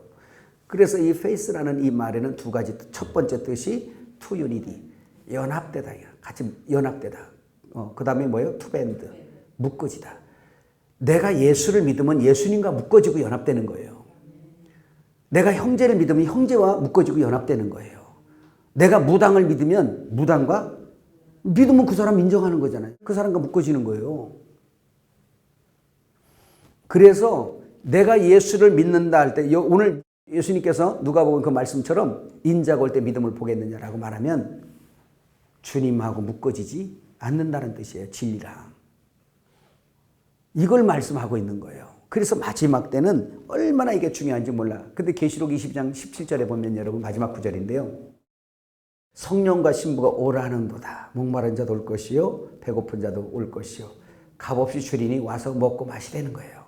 그래서 이 faith라는 이 말에는 두 가지 뜻. 첫 번째 뜻이 to unity, 연합되다. 같이 연합되다. 그 다음에 뭐예요? to band, 묶어지다. 내가 예수를 믿으면 예수님과 묶어지고 연합되는 거예요. 내가 형제를 믿으면 형제와 묶어지고 연합되는 거예요. 내가 무당을 믿으면 무당과 믿으면 그 사람 인정하는 거잖아요. 그 사람과 묶어지는 거예요. 그래서 내가 예수를 믿는다 할 때 오늘 예수님께서 누가복음 그 말씀처럼 인자가 올 때 믿음을 보겠느냐라고 말하면 주님하고 묶어지지 않는다는 뜻이에요. 진리랑. 이걸 말씀하고 있는 거예요. 그래서 마지막 때는 얼마나 이게 중요한지 몰라. 근데 계시록 22장 17절에 보면 여러분 마지막 구절인데요. 성령과 신부가 오라는도다. 목마른 자도 올 것이요 배고픈 자도 올 것이요 값없이 주리니 와서 먹고 마시라는 거예요.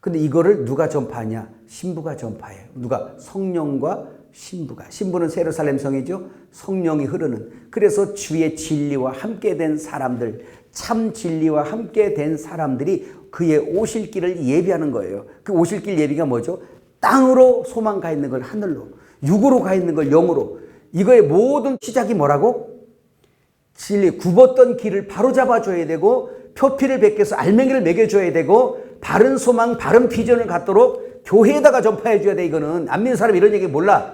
근데 이거를 누가 전파하냐? 신부가 전파해요. 누가? 성령과 신부가. 신부는 예루살렘 성이죠. 성령이 흐르는. 그래서 주의 진리와 함께 된 사람들, 참 진리와 함께 된 사람들이 그의 오실 길을 예비하는 거예요. 그 오실 길 예비가 뭐죠? 땅으로 소망 가 있는 걸 하늘로, 육으로 가 있는 걸 영으로. 이거의 모든 시작이 뭐라고? 진리, 굽었던 길을 바로잡아줘야 되고 표피를 벗겨서 알맹이를 먹여줘야 되고 바른 소망, 바른 비전을 갖도록 교회에다가 전파해줘야 돼. 이거는 안 믿는 사람이 이런 얘기 몰라.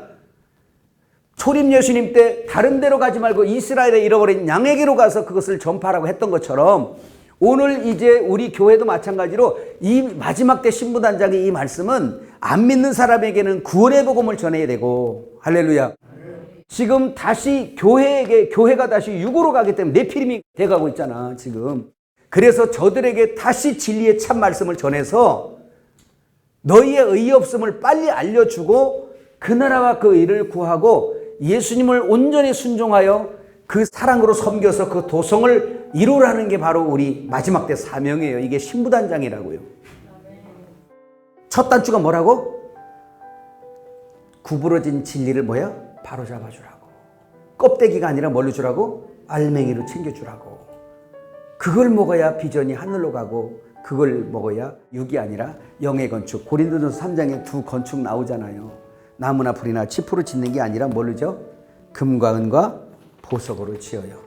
초림 예수님 때 다른 데로 가지 말고 이스라엘에 잃어버린 양에게로 가서 그것을 전파하라고 했던 것처럼 오늘 이제 우리 교회도 마찬가지로 이 마지막 때 신부단장의 이 말씀은 안 믿는 사람에게는 구원의 복음을 전해야 되고 할렐루야. 지금 다시 교회가 다시 육으로 가기 때문에 네피림이 돼가고 있잖아 지금. 그래서 저들에게 다시 진리의 참 말씀을 전해서 너희의 의의 없음을 빨리 알려주고 그 나라와 그 의를 구하고 예수님을 온전히 순종하여 그 사랑으로 섬겨서 그 도성을 이루라는 게 바로 우리 마지막 때 사명이에요. 이게 신부단장이라고요. 첫 단추가 뭐라고? 구부러진 진리를 뭐야? 바로 잡아주라고. 껍데기가 아니라 뭘로 주라고? 알맹이로 챙겨주라고. 그걸 먹어야 비전이 하늘로 가고 그걸 먹어야 육이 아니라 영의 건축. 고린도전서 3장에 두 건축 나오잖아요. 나무나 불이나 치프로 짓는 게 아니라 뭘로죠? 금과 은과 보석으로 지어요.